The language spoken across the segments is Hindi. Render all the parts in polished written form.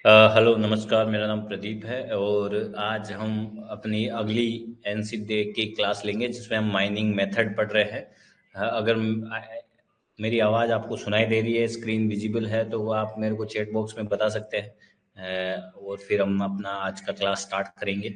हेलो नमस्कार, मेरा नाम प्रदीप है और आज हम अपनी अगली एनसी डे की क्लास लेंगे जिसमें हम माइनिंग मेथड पढ़ रहे हैं। अगर मेरी आवाज़ आपको सुनाई दे रही है, स्क्रीन विजिबल है, तो वो आप मेरे को चैट बॉक्स में बता सकते हैं। और फिर हम अपना आज का क्लास स्टार्ट करेंगे।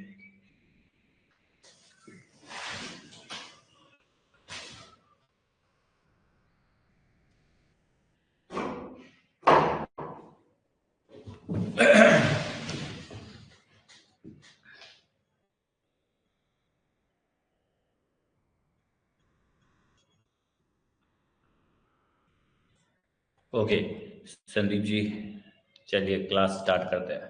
ओके संदीप जी, चलिए क्लास स्टार्ट करते हैं।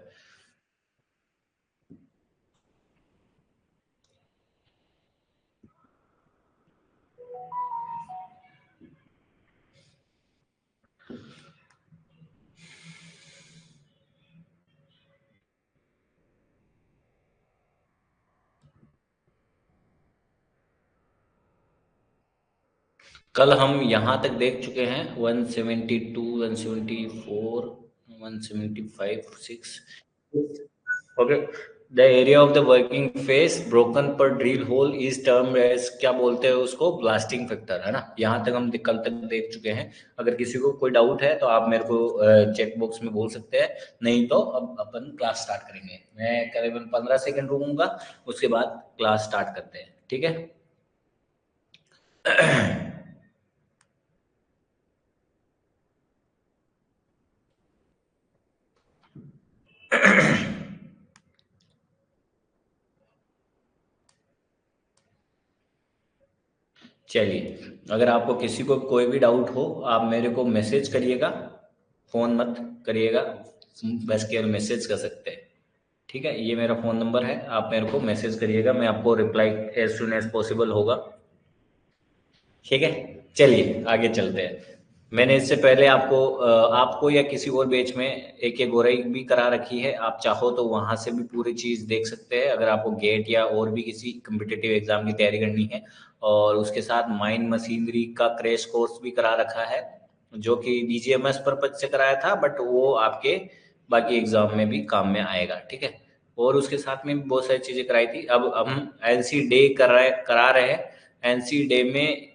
कल हम यहाँ तक देख चुके हैं 172, 174, 175, 6। Okay, the area of the working face broken पर drill hole is term as, क्या बोलते हैं उसको, ब्लास्टिंग फैक्टर, है ना। यहाँ तक हम कल तक देख चुके हैं। अगर किसी को कोई डाउट है तो आप मेरे को चेक बॉक्स में बोल सकते हैं, नहीं तो अब अपन क्लास स्टार्ट करेंगे। मैं करीबन 15 सेकंड रुकूंगा, उसके बाद क्लास स्टार्ट करते हैं, ठीक है। चलिए, अगर आपको किसी को कोई भी डाउट हो आप मेरे को मैसेज करिएगा, फ़ोन मत करिएगा, बस केवल मैसेज कर सकते हैं, ठीक है। ये मेरा फ़ोन नंबर है, आप मेरे को मैसेज करिएगा, मैं आपको reply as soon as possible होगा, ठीक है। चलिए आगे चलते हैं। मैंने इससे पहले आपको या किसी और बैच में एक एक गोरई भी करा रखी है। आप चाहो तो वहां से भी पूरी चीज़ देख सकते हैं, अगर आपको गेट या और भी किसी कम्पिटिटिव एग्जाम की तैयारी करनी है। और उसके साथ माइन मशीनरी का क्रैश कोर्स भी करा रखा है, जो कि बीजीएमएस पर्पज से कराया था, बट वो आपके बाकी एग्जाम में भी काम में आएगा, ठीक है। और उसके साथ में भी बहुत सारी चीज़ें कराई थी। अब हम एनसी डे करा रहे हैं। एनसी डे में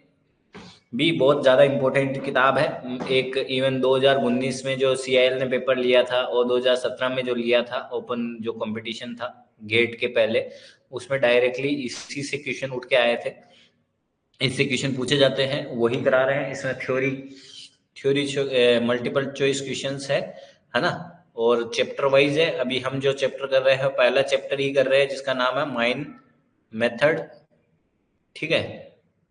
भी बहुत ज़्यादा इम्पोर्टेंट किताब है। एक इवन 2019 में जो सीआईएल ने पेपर लिया था और 2017 में जो लिया था ओपन जो कंपटीशन था गेट के पहले, उसमें डायरेक्टली इसी से क्वेश्चन उठ के आए थे, इससे क्वेश्चन पूछे जाते हैं, वही करा रहे हैं। इसमें theory theory multiple choice questions है ना। और चैप्टर वाइज है। अभी हम जो चैप्टर कर रहे हैं पहला चैप्टर ही कर रहे हैं, जिसका नाम है माइन मेथड, ठीक है।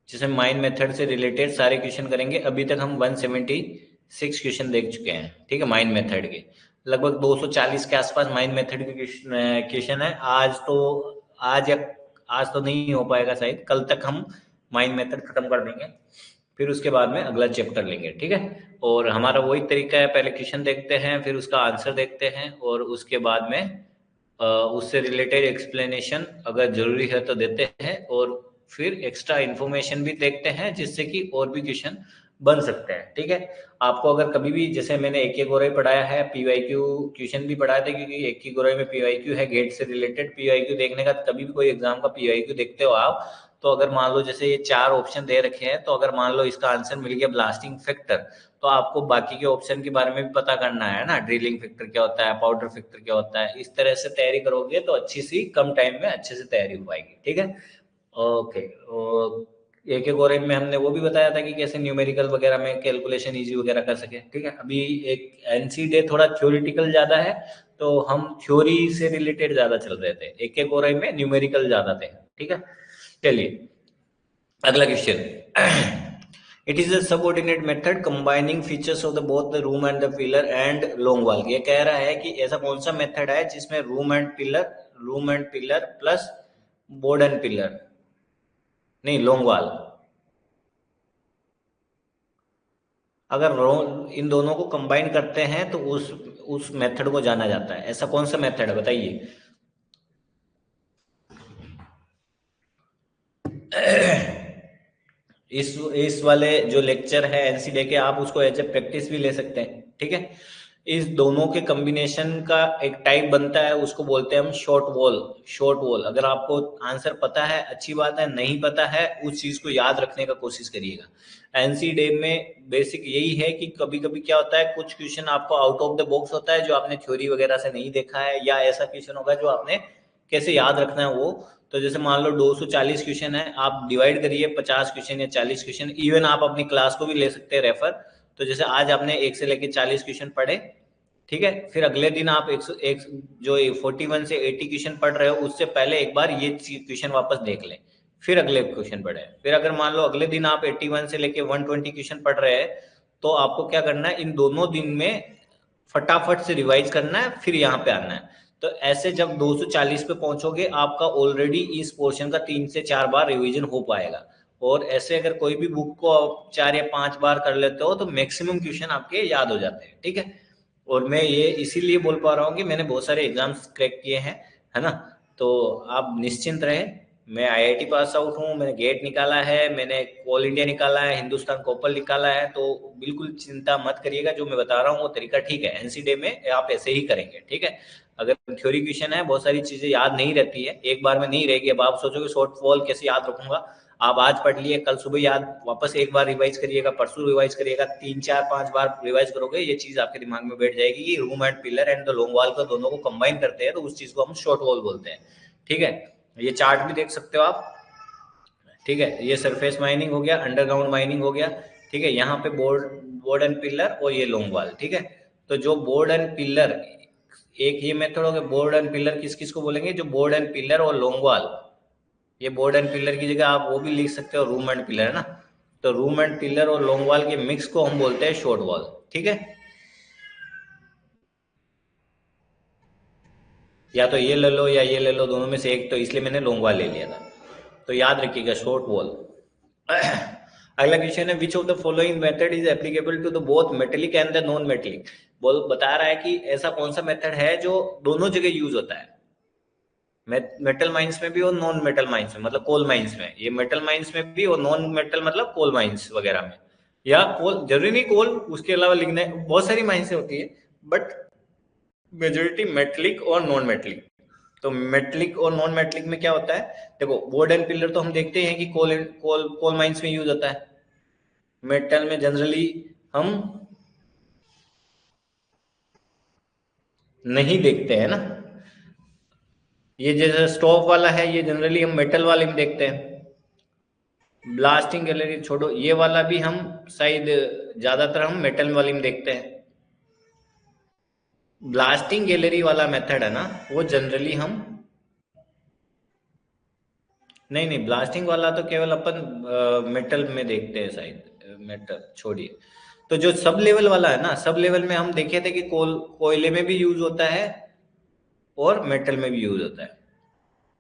जिसमें माइन मेथड से रिलेटेड सारे क्वेश्चन करेंगे। अभी तक हम 176 क्वेश्चन देख चुके हैं, ठीक है। माइन मेथड के लगभग 240 के आसपास माइन मेथड के क्वेश्चन है। आज तो नहीं हो पाएगा, शायद कल तक हम माइन मेथड खत्म कर देंगे, फिर उसके बाद में अगला चैप्टर लेंगे, ठीक है। और हमारा वही तरीका है, पहले क्वेश्चन देखते हैं, फिर उसका आंसर देखते हैं, और उसके बाद में उससे रिलेटेड एक्सप्लेनेशन अगर जरूरी है तो देते हैं, और फिर एक्स्ट्रा इन्फॉर्मेशन भी देखते हैं जिससे कि और भी क्वेश्चन बन सकते हैं, ठीक है। आपको अगर कभी भी, जैसे मैंने एक एक गोराई पढ़ाया है, पीवाईक्यू क्वेश्चन भी पढ़ाया था, क्योंकि एक ही गोराई में पीवाईक्यू है गेट से रिलेटेड। पीवाईक्यू देखने का, कभी भी कोई एग्जाम का पीवाईक्यू देखते हो आप, तो अगर मान लो जैसे ये 4 ऑप्शन दे रखे हैं, तो अगर मान लो इसका आंसर मिल गया ब्लास्टिंग फैक्टर, तो आपको बाकी के ऑप्शन के बारे में भी पता करना है ना, ड्रिलिंग फैक्टर क्या होता है, पाउडर फैक्टर क्या होता है। इस तरह से तैयारी करोगे तो अच्छी सी कम टाइम में अच्छे से तैयारी हो पाएगी, ठीक है। ओके। और एक एक और में हमने वो भी बताया था कि कैसे न्यूमेरिकल वगैरह में कैलकुलेशन इजी वगैरह कर सके, ठीक है। अभी एक एनसी डे थोड़ा थ्योरेटिकल ज्यादा है, तो हम थ्योरी से रिलेटेड ज्यादा चल रहे थे, एक एक और में न्यूमेरिकल ज्यादा थे, ठीक है। चलिए अगला question. It is a subordinate method combining features of the both the room and the pillar and long wall. ये कह रहा है कि ऐसा कौन सा मेथड है जिसमें room and pillar plus board and pillar, नहीं लॉन्ग वॉल, अगर इन दोनों को कंबाइन करते हैं तो उस मेथड को जाना जाता है। ऐसा कौन सा मेथड है बताइए। इस वाले जो लेक्चर है एनसीडे के, आप उसको एज ए प्रैक्टिस भी ले सकते हैं, ठीक है। इस दोनों के कॉम्बिनेशन का एक टाइप बनता है, उसको बोलते हैं हम शॉर्ट वॉल। शॉर्ट वॉल, अगर आपको आंसर पता है अच्छी बात है, नहीं पता है उस चीज को याद रखने का कोशिश करिएगा। एनसीडे में बेसिक यही है कि कभी कभी क्या होता है, कुछ क्वेश्चन आपको आउट ऑफ द बॉक्स होता है जो आपने थ्योरी वगैरह से नहीं देखा है, या ऐसा क्वेश्चन होगा जो आपने कैसे याद रखना है वो। तो जैसे मान लो 240 क्वेश्चन है, आप डिवाइड करिए 50 क्वेश्चन या 40 क्वेश्चन, इवन आप अपनी क्लास को भी ले सकते हैं रेफर। तो जैसे आज आपने 1 से लेके 40 क्वेश्चन पढ़े, ठीक है, फिर अगले दिन आप 101 जो 41 से 80 क्वेश्चन पढ़ रहे हो, उससे पहले एक बार ये क्वेश्चन वापस देख लें, फिर अगले क्वेश्चन पढ़े। फिर अगर मान लो अगले दिन आप 81 से लेके 120 क्वेश्चन पढ़ रहे हैं, तो आपको क्या करना है, इन दोनों दिन में फटाफट से रिवाइज करना है, फिर यहाँ पे आना है। तो ऐसे जब 240 पे पहुंचोगे, आपका ऑलरेडी इस पोर्शन का 3 से 4 बार रिवीजन हो पाएगा। और ऐसे अगर कोई भी बुक को 4 या 5 बार कर लेते हो तो मैक्सिमम क्वेश्चन आपके याद हो जाते हैं, ठीक है। और मैं ये इसीलिए बोल पा रहा हूँ कि मैंने बहुत सारे एग्जाम्स क्रैक किए हैं, है ना। तो आप निश्चिंत रहें, मैं आईआईटी पास आउट हूँ, मैंने गेट निकाला है, मैंने ऑल इंडिया निकाला है, हिंदुस्तान कोपल निकाला है, तो बिल्कुल चिंता मत करिएगा। जो मैं बता रहा हूँ वो तरीका ठीक है, एनसीडे में आप ऐसे ही करेंगे, ठीक है। अगर थ्योरी क्वेश्चन है, बहुत सारी चीजें याद नहीं रहती है, एक बार में नहीं रहेगी। अब आप सोचोगे शॉर्ट फॉल कैसे याद रखूंगा, आप आज पढ़ लिए, कल सुबह याद वापस एक बार रिवाइज करिएगा, परसों रिवाइज करिएगा, 3 4 5 बार रिवाइज करोगे, ये चीज आपके दिमाग में बैठ जाएगी कि room and pillar and the long wall को दोनों को कंबाइन करते हैं, तो उस चीज को हम शॉर्ट वॉल बोलते हैं, ठीक है। ये चार्ट भी देख सकते हो आप, ठीक है। ये सरफेस माइनिंग हो गया, अंडरग्राउंड माइनिंग हो गया, ठीक है। यहाँ पे बोर्ड एंड पिलर और ये लॉन्ग वॉल, ठीक है। तो जो बोर्ड एंड पिलर, एक ये मेथड हो गया, बोर्ड एंड पिलर किस किस को बोलेंगे, जो बोर्ड एंड पिलर और लॉन्ग वॉल, ये बोर्ड एंड पिलर की जगह आप वो भी लिख सकते हो रूम एंड पिलर, है ना। तो रूम एंड पिलर और लॉन्ग वॉल के मिक्स को हम बोलते हैं शॉर्ट वॉल, ठीक है। या तो ये ले लो या ये ले लो, दोनों में से एक, तो इसलिए मैंने लॉन्ग वॉल ले लिया था। तो याद रखिएगा शॉर्ट वॉल। अगला क्वेश्चन है, which of the following method is applicable to the both metallic and the non metallic. बोल बता रहा है कि ऐसा कौन सा मेथड है जो दोनों जगह यूज होता है, मेटल माइंस में भी और नॉन मेटल माइंस में, मतलब कोल माइंस में। ये मेटल माइंस में भी और नॉन मेटल मतलब कोल माइंस वगैरह में, या कोल जरूरी नहीं कोल, उसके अलावा लिखना है, बहुत सारी माइंस होती है, बट मेजोरिटी मेटलिक और नॉन मेटलिक। तो मेटलिक और नॉन मेटलिक में क्या होता है, देखो बोर्ड एंड पिलर तो हम देखते हैं कि कोल कोल कोल माइंस में यूज होता है। मेटल में जनरली हम नहीं देखते हैं ना, ये जैसे स्टोव वाला है, ये जनरली हम मेटल वाले में देखते हैं। ब्लास्टिंग गैलरी छोड़ो, ये वाला भी हम शायद ज्यादातर हम मेटल वाली में देखते हैं। ब्लास्टिंग गैलरी वाला मेथड है ना, वो जनरली हम, नहीं नहीं, ब्लास्टिंग वाला तो केवल अपन मेटल में देखते हैं शायद, मेटल छोड़िए। तो जो सब लेवल वाला है ना, सब लेवल में हम देखे थे कि कोयले में भी यूज होता है और मेटल में भी यूज होता है।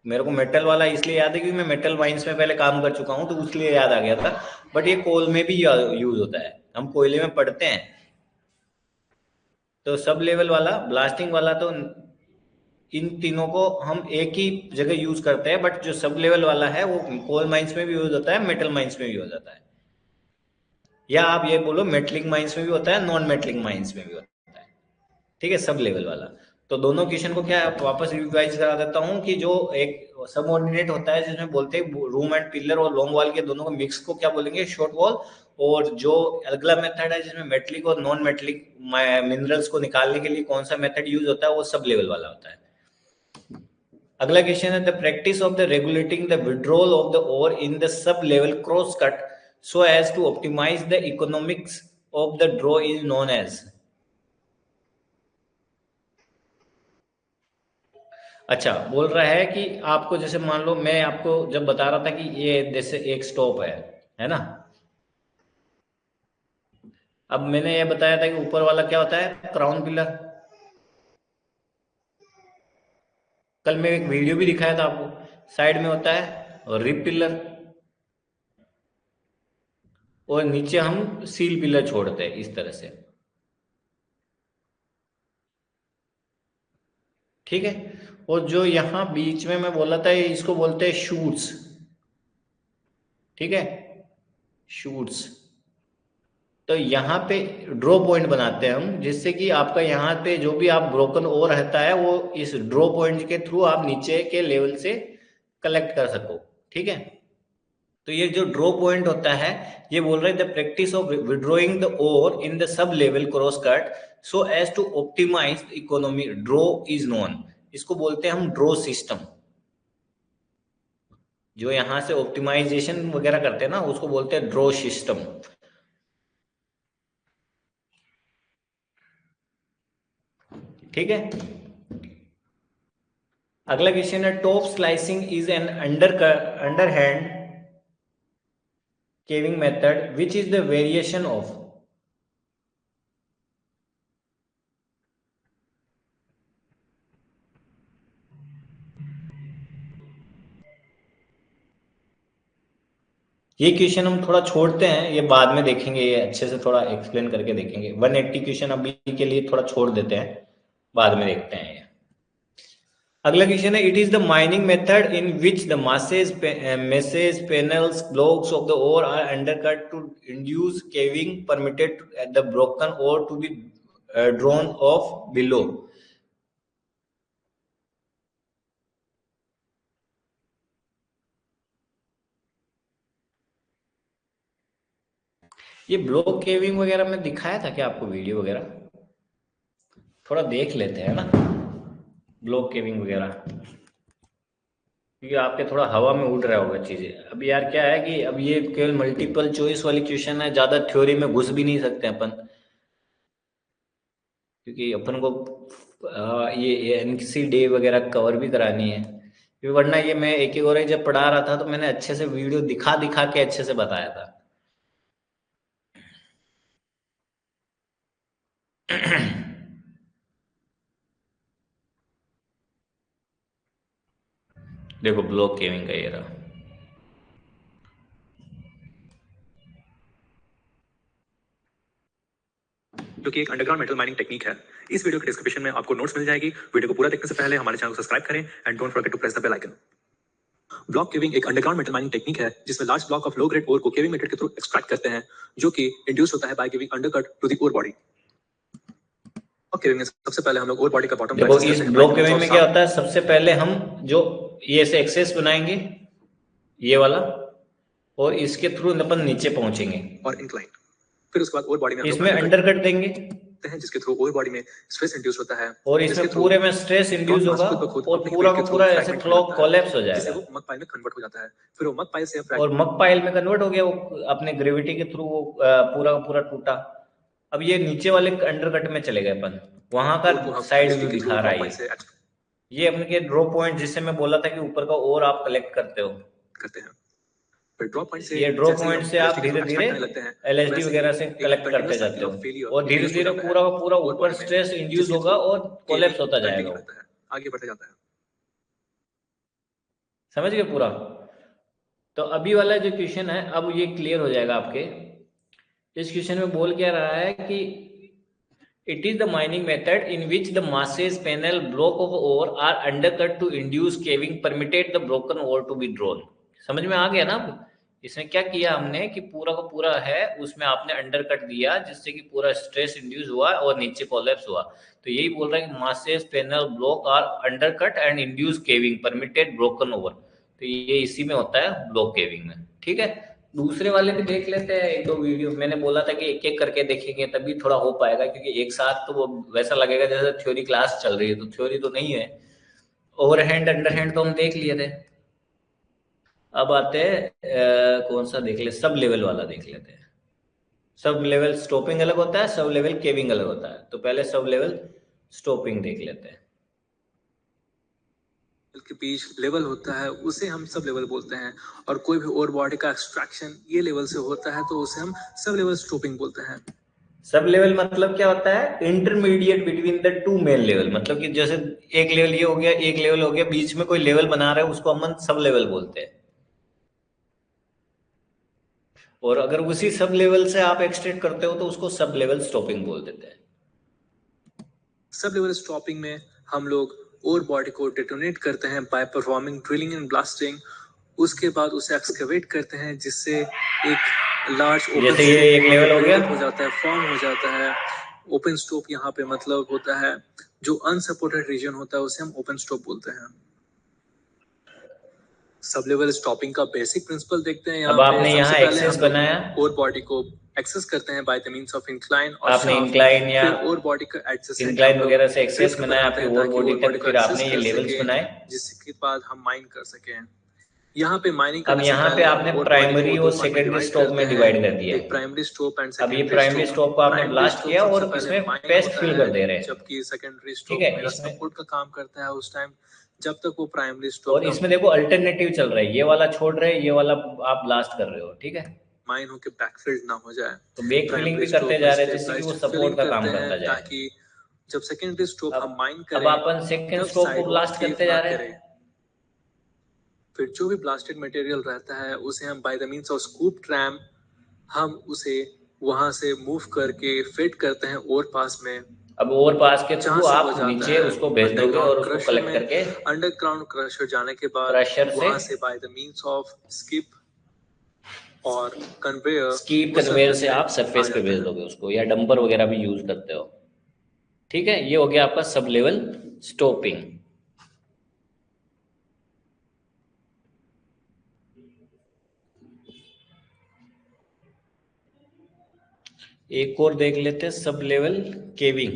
मेरे को मेटल वाला इसलिए याद है क्योंकि मैं मेटल माइंस में पहले काम कर चुका हूँ, तो उसलिए याद आ गया था। बट ये कोल में भी यूज होता है, हम कोयले में पढ़ते हैं। तो सब लेवल वाला, ब्लास्टिंग वाला, तो इन तीनों को हम एक ही जगह यूज करते हैं, बट जो सब लेवल वाला है वो कोल माइंस में भी यूज होता है, मेटल माइंस में भी यूज होता है। या आप ये बोलो मेटलिक माइंस में भी होता है, नॉन मेटलिक माइंस में भी होता है, ठीक है, सब लेवल वाला। तो दोनों क्वेश्चन को क्या वापस रिवाइज करा देता हूँ कि जो एक सबऑर्डिनेट होता है जिसमें बोलते हैं रूम एंड पिलर और लॉन्ग वॉल के दोनों को मिक्स को क्या बोलेंगे, शॉर्ट वॉल। और जो अगला मेथड है जिसमें मेटलिक और नॉन मेटलिक मिनरल्स को निकालने के लिए कौन सा मेथड यूज होता है, वो सब लेवल वाला होता है। अगला क्वेश्चन है, the practice of the regulating the withdrawal of the ore in the sub level cross cut so as to optimize the economics of the draw is known as. अच्छा, बोल रहा है कि आपको जैसे मान लो मैं आपको जब बता रहा था कि ये जैसे एक स्टॉप है ना। अब मैंने ये बताया था कि ऊपर वाला क्या होता है, क्राउन पिलर। कल मैं एक वीडियो भी दिखाया था आपको, साइड में होता है रिप पिलर, और नीचे हम सील पिलर छोड़ते हैं इस तरह से, ठीक है। और जो यहाँ बीच में मैं बोला था, इसको बोलते हैं शूट्स, ठीक है, शूट्स। तो यहाँ पे ड्रॉ पॉइंट बनाते हैं हम, जिससे कि आपका यहाँ पे जो भी आप ब्रोकन ओवर रहता है वो इस ड्रॉ पॉइंट के थ्रू आप नीचे के लेवल से कलेक्ट कर सको। ठीक है, तो ये जो ड्रॉ पॉइंट होता है, ये बोल रहे हैं the practice of withdrawing the ore in the sub level cross cut so as to optimize economy draw is known. इसको बोलते हैं हम ड्रॉ सिस्टम। जो यहाँ से ऑप्टिमाइजेशन वगैरह करते हैं ना, उसको बोलते हैं ड्रॉ सिस्टम। ठीक है, अगला क्वेश्चन है top slicing is an underhand caving method which is the variation of. ये क्वेश्चन हम थोड़ा छोड़ते हैं, ये बाद में देखेंगे, ये अच्छे से थोड़ा एक्सप्लेन करके देखेंगे। 180 क्वेश्चन अभी के लिए थोड़ा छोड़ देते हैं, बाद में देखते हैं ये। अगला क्वेश्चन है it is the mining method in which the masses panels blocks of the ore are undercut to induce caving permitted the broken ore to be drawn off below। ये ब्लॉक केविंग वगैरह में दिखाया था क्या आपको वीडियो वगैरह? थोड़ा देख लेते हैं ना ब्लॉक केविंग वगैरह, क्योंकि आपके थोड़ा हवा में उड़ रहा होगा चीजें। अब यार क्या है कि अब ये केवल मल्टीपल चॉइस वाली क्वेश्चन है, ज्यादा थ्योरी में घुस भी नहीं सकते अपन, क्योंकि अपन को ये एनसी डे वगैरह कवर भी करानी है। क्योंकि वरना ये मैं एक एक और जब पढ़ा रहा था तो मैंने अच्छे से वीडियो दिखा दिखा के अच्छे से बताया था। देखो ब्लॉक केविंग का ये रहा। जो कि एक अंडरग्राउंड मेटल माइनिंग टेक्निक है। इस वीडियो के डिस्क्रिप्शन में आपको नोट्स मिल जाएगी। वीडियो को पूरा देखने से पहले हमारे चैनल को सब्सक्राइब करें and don't forget to press the bell icon. Block caving एक अंडरग्राउंड मेटल माइनिंग टेक्निक है जिसमें large block of low grade ore को केविंग मेथड के थ्रू एक्सट्रैक्ट करते हैं, जो कि इंड्यूस होता है by giving undercut to the ore body. Block caving में सबसे पहले हम लोग ओर बॉडी का बॉटम देखो इस ब्लॉक केविंग में क्या होता है, सबसे पहले हम जो ये से एक्सेस बनाएंगे ये वाला, और इसके थ्रू अपन नीचे पहुंचेंगे और इंक्लाइन। फिर उसके बाद ओर बॉडी में इसमें अंडरकट देंगे हैं, जिसके थ्रू ओर बॉडी में स्ट्रेस इंड्यूस होता है, और इसमें पूरे में स्ट्रेस इंड्यूस होगा और पूरा का पूरा ऐसे कोलैप्स हो जाएगा। वो मक पाइल में कन्वर्ट हो जाता है। फिर वो मक पाइल से और मक पाइल में कन्वर्ट हो गया, वो अपने ग्रेविटी के थ्रू वो पूरा का पूरा टूटा। अब ये नीचे वाले अंडरकट में चले गए अपन, वहां का साइड व्यू दिखा रहा है ये अपने के ड्रॉ पॉइंट, जिससे मैं बोला था कि ऊपर का और आप कलेक्ट करते हैं। फिर ड्रॉ पॉइंट से ये ड्रॉ पॉइंट से आप धीरे धीरे एलएसडी वगैरह से कलेक्ट करते जाते हो और धीरे धीरे पूरा का पूरा ऊपर स्ट्रेस इंड्यूस होगा और कोलैप्स होता जाएगा, आगे बढ़ता जाता है। समझ गए पूरा? तो अभी वाला जो क्वेश्चन है अब ये क्लियर हो जाएगा आपके। इस क्वेश्चन में बोल क्या रहा है कि it is the mining method in which the masses panel block of ore are undercut to induce caving permitted the broken ore to be drawn। समझ में आ गया ना? अब इसमें क्या किया हमने कि पूरा का पूरा है उसमें आपने अंडरकट दिया, जिससे कि पूरा स्ट्रेस इंड्यूस हुआ और नीचे कोलैप्स हुआ। तो यही बोल रहा है कि masses panel block are undercut and induce caving permitted broken over। तो ये इसी में होता है ब्लॉक केविंग में। ठीक है, दूसरे वाले भी देख लेते हैं एक दो वीडियो। मैंने बोला था कि एक एक करके देखेंगे तभी थोड़ा हो पाएगा, क्योंकि एक साथ तो वो वैसा लगेगा जैसे थ्योरी क्लास चल रही है, तो थ्योरी तो नहीं है। ओवरहैंड अंडरहैंड तो हम देख लिए थे। अब आते हैं कौन सा देख ले, सब लेवल वाला देख लेते हैं। सब लेवल स्टॉपिंग अलग होता है, सब लेवल केविंग अलग होता है। तो पहले सब लेवल स्टॉपिंग देख लेते हैं। के बीच लेवल होता है उसे हम सब लेवल बोलते हैं, और कोई भी ओर बॉडी का एक्सट्रैक्शन ये लेवल से होता है तो उसे हम सब लेवल स्टॉपिंग बोलते हैं। सब लेवल मतलब क्या होता है? Intermediate between the two main level. मतलब कि जैसे एक लेवल ये हो गया, एक लेवल हो गया, बीच में कोई लेवल बना रहा है उसको हम सब लेवल बोलते हैं। और अगर उसी सब लेवल से आप एक्सटेंड करते हो तो उसको सब लेवल स्टॉपिंग बोल देते हैं। सब लेवल स्टॉपिंग में हम लोग ओर बॉडी को डेटोनेट करते हैं by performing drilling and blasting. उसके बाद उसे एक्सकेवेट करते हैं, जिससे एक लार्ज ओपन जैसे ये एक लेवल हो गया, हो जाता है, फॉर्म हो जाता है। ओपन स्टोप यहाँ पे मतलब होता है जो अनसपोर्टेड रीजन होता है उसे हम ओपन स्टोप बोलते हैं। सब लेवल स्टॉपिंग का बेसिक प्रिंसिपल देखते हैं यहाँ अब पे। आपने सबसे यहाँ पहले एक्सेस हम लोग बनाया, कोर बॉडी को एक्सेस करते हैं by the means of incline और आपने शाफ्ट। इंक्लाइन या फिर ओर बॉडी का एडजेसेंट इंक्लाइन हम लोग वगैरह से एक्सेस डिस्क बनाया बनाते आपकी हैं ओर ताकि बॉडी ओर तक, बॉडी को फिर एक्सेस आपने ये कर लेवल्स सके, बनाए। जिसके बाद हम माइन कर सकें। यहाँ पे माइनिंग अब करने से यहाँ पे पहले हम आपने ओर बॉडी प्राइमरी को और दो पार्ट में सेकेंडरी डिवाइड स्टोप करते में हैं, डिवाइड कर दिया एक है। प्राइमरी स्टोप एंड अब ये सेकेंडरी प्राइमरी स्टोप। स्टोप को आपने प्राइमरी ब्लास्ट स्टोप किया सबसे और पहले इसमें माइन पेस्ट होता फिल है, कर दे रहे हैं, जबकि सेकेंडरी ठीक स्टोप है। मेरा इसमें सपोर्ट का काम करता है उस टाइम जब तक वो प्राइमरी स्टोप और इसमें देखो अल्टरनेटिव चल रहा है, ये वाला छोड़ रहे हैं, ये वाला आप ब्लास्ट कर रहे हो, ठीक है। माइन होके बैकफिल्ड ना हो जाए। तो बैक फिलिंग प्राइमरी भी करते स्टोप में जा रहे हैं जिससे कि वो स्टेबलाइज्ड सपोर्ट फिलिंग का काम करते हैं करता जाए। ताकि जब सेकेंडरी स्टोप हम माइन अब करें अपन सेकेंड तब स्टोप को साइड वॉल ब्लास्ट केव करते ना जा रहे करे। हैं। फिर जो भी ब्लास्टेड मटेरियल रहता है उसे हम by the means of scoop tram हम उसे वहां से मूव करके फिट करते हैं ओर पास में। अब ओवर पास के जहां थ्रू से वो आप जाता नीचे है उसको भेज दोगे और अंडरग्राउंड उसको क्रशर कलेक्ट में। करके अंडरग्राउंड क्रशर जाने के बाद क्रशर से वहां से by the means of skip और कन्वेयर स्कीप वो कन्वेयर सरफेस से पे आप आ सरफेस पे जाता भेज है। दोगे उसको, या डंपर वगैरह भी यूज करते हो, ठीक है। ये हो गया आपका सब लेवल स्टोपिंग। एक और देख लेते हैं, सब level caving.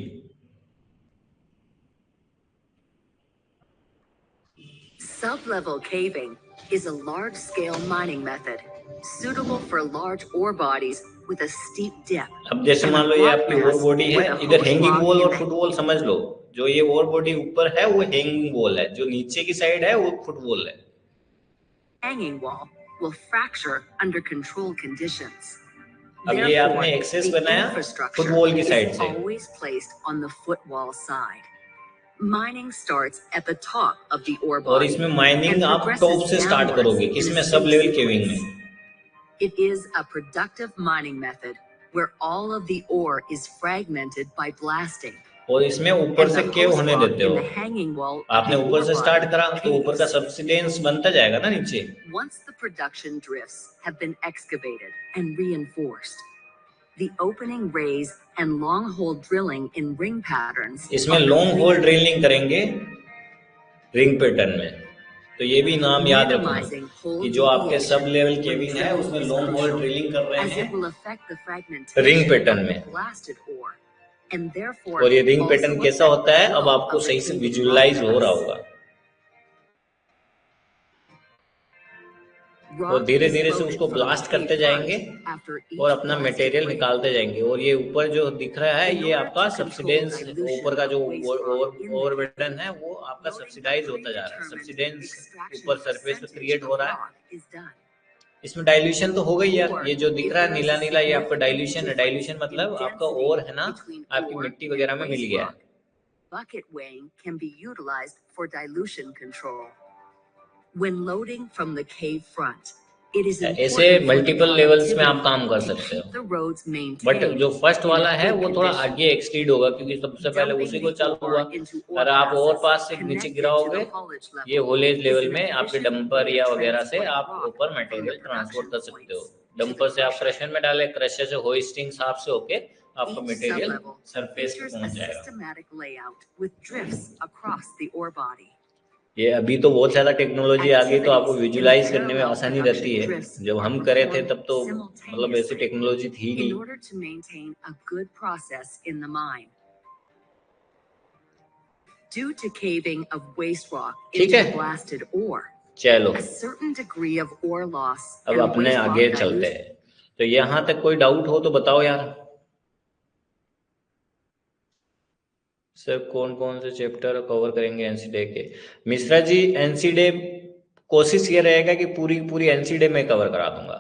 Sublevel caving is a large-scale mining method suitable for large ore bodies with a steep dip. अब जैसे and मान a लो ये block आपकी mass ओर बॉडी है, with a इधर host hanging rock wall in और the फुटवॉल समझ लो। जो ये ओर बॉडी ऊपर है वो हैंगिंग वॉल है, जो नीचे की साइड है वो फुटवॉल है। hanging wall will fracture under controlled conditions. अब ये Therefore, आपने एक्सेस the बनाया infrastructure फुटवॉल की साइड is से। always placed on the footwall side. Mining starts at the top of the ore और body इसमें and माइनिंग आप टॉप progresses से स्टार्ट downwards करोगे, in a किसमें? सब steep लेवल केविंग sequence. में। It is a productive mining method where all of the ore is fragmented by blasting. और इसमें ऊपर And से the केव host होने rock देते in हो। the hanging wall of आपने the ऊपर ore से स्टार्ट body करा तो ऊपर का caves. सब्सिडेंस बनता जाएगा ना नीचे। Once the production drifts have been excavated and reinforced, the opening raise and long hole drilling in ring patterns इसमें are long hole completed, drilling करेंगे रिंग पैटर्न में। तो ये भी नाम याद रखना minimizing hole कि जो आपके deviation sub level when caving है drilling उसमें is long hole crucial, drilling कर रहे as it will हैं affect the ring fragmentation pattern of the में। blasted ore, and therefore और ये रिंग also पैटर्न कैसा affect होता है the अब flow आपको of the सही से caving विजुअलाइज हो रहा lava होगा। mass. और Rock धीरे is धीरे से loaded उसको from the ब्लास्ट cave करते जाएंगे front after और each अपना blasted मटेरियल ring. निकालते जाएंगे। और ये ऊपर जो दिख रहा है In ये order आपका to control सब्सिडेंस, dilution ऊपर का of जो waste rock in the overburden cave, है वो आपका loading of सब्सिडाइज होता जा रहा है। predetermined सब्सिडेंस extraction ऊपर सरफेस पे percentage क्रिएट हो of रहा है। rock is done. इसमें डाइल्यूशन तो हो गई यार, Or ये जो दिख if रहा है there is नीला a नीला ये आपका significant डाइल्यूशन है। डाइल्यूशन difference in मतलब आपका density ओर है ना, between आपकी ore मिट्टी and वगैरह में मिल waste गया है। rock, bucket weighing can be utilized for dilution control. When loading from the cave front, it is ऐसे important for the multiple levels में आप connectivity काम कर to सकते keep हो। the roads बट maintained जो फर्स्ट in वाला a है good वो थोड़ा condition. आगे एक्सटीड होगा क्योंकि सबसे पहले Dumping उसी को the चालू ore हुआ। into ore अगर आप ओवर passes पास से नीचे connected to गिराओगे the haulage ये level haulage is level an में आपके efficient डंपर way या to वगैरह से transport आप rock ऊपर from the material transport production कर सकते हो। points to the डंपर से आप crusher. क्रशर में डाले, क्रशर से होइस्टिंग शाफ्ट से होके आपका Each मटेरियल sublevel सरफेस पे features a पहुंच जाएगा। systematic layout with drifts across the ore body. ये अभी तो बहुत ज्यादा टेक्नोलॉजी आ गई तो आपको Activities in the विजुलाइज करने में parallel आसानी रहती production है। drifts जब are हम करे थे performed तब तो मतलब ऐसी simultaneously टेक्नोलॉजी थी in नहीं। order to maintain a good process in the mine. Due to caving of waste rock ठीक into है, the blasted ore, चलो a certain degree of ore loss अब and अपने waste rock आगे चलते dilution. हैं। तो यहाँ तक कोई डाउट हो तो बताओ यार। सर कौन कौन से चैप्टर कवर करेंगे एनसीडे के? मिश्रा जी एनसीडे कोशिश ये रहेगा कि पूरी पूरी एनसीडे में कवर करा दूंगा।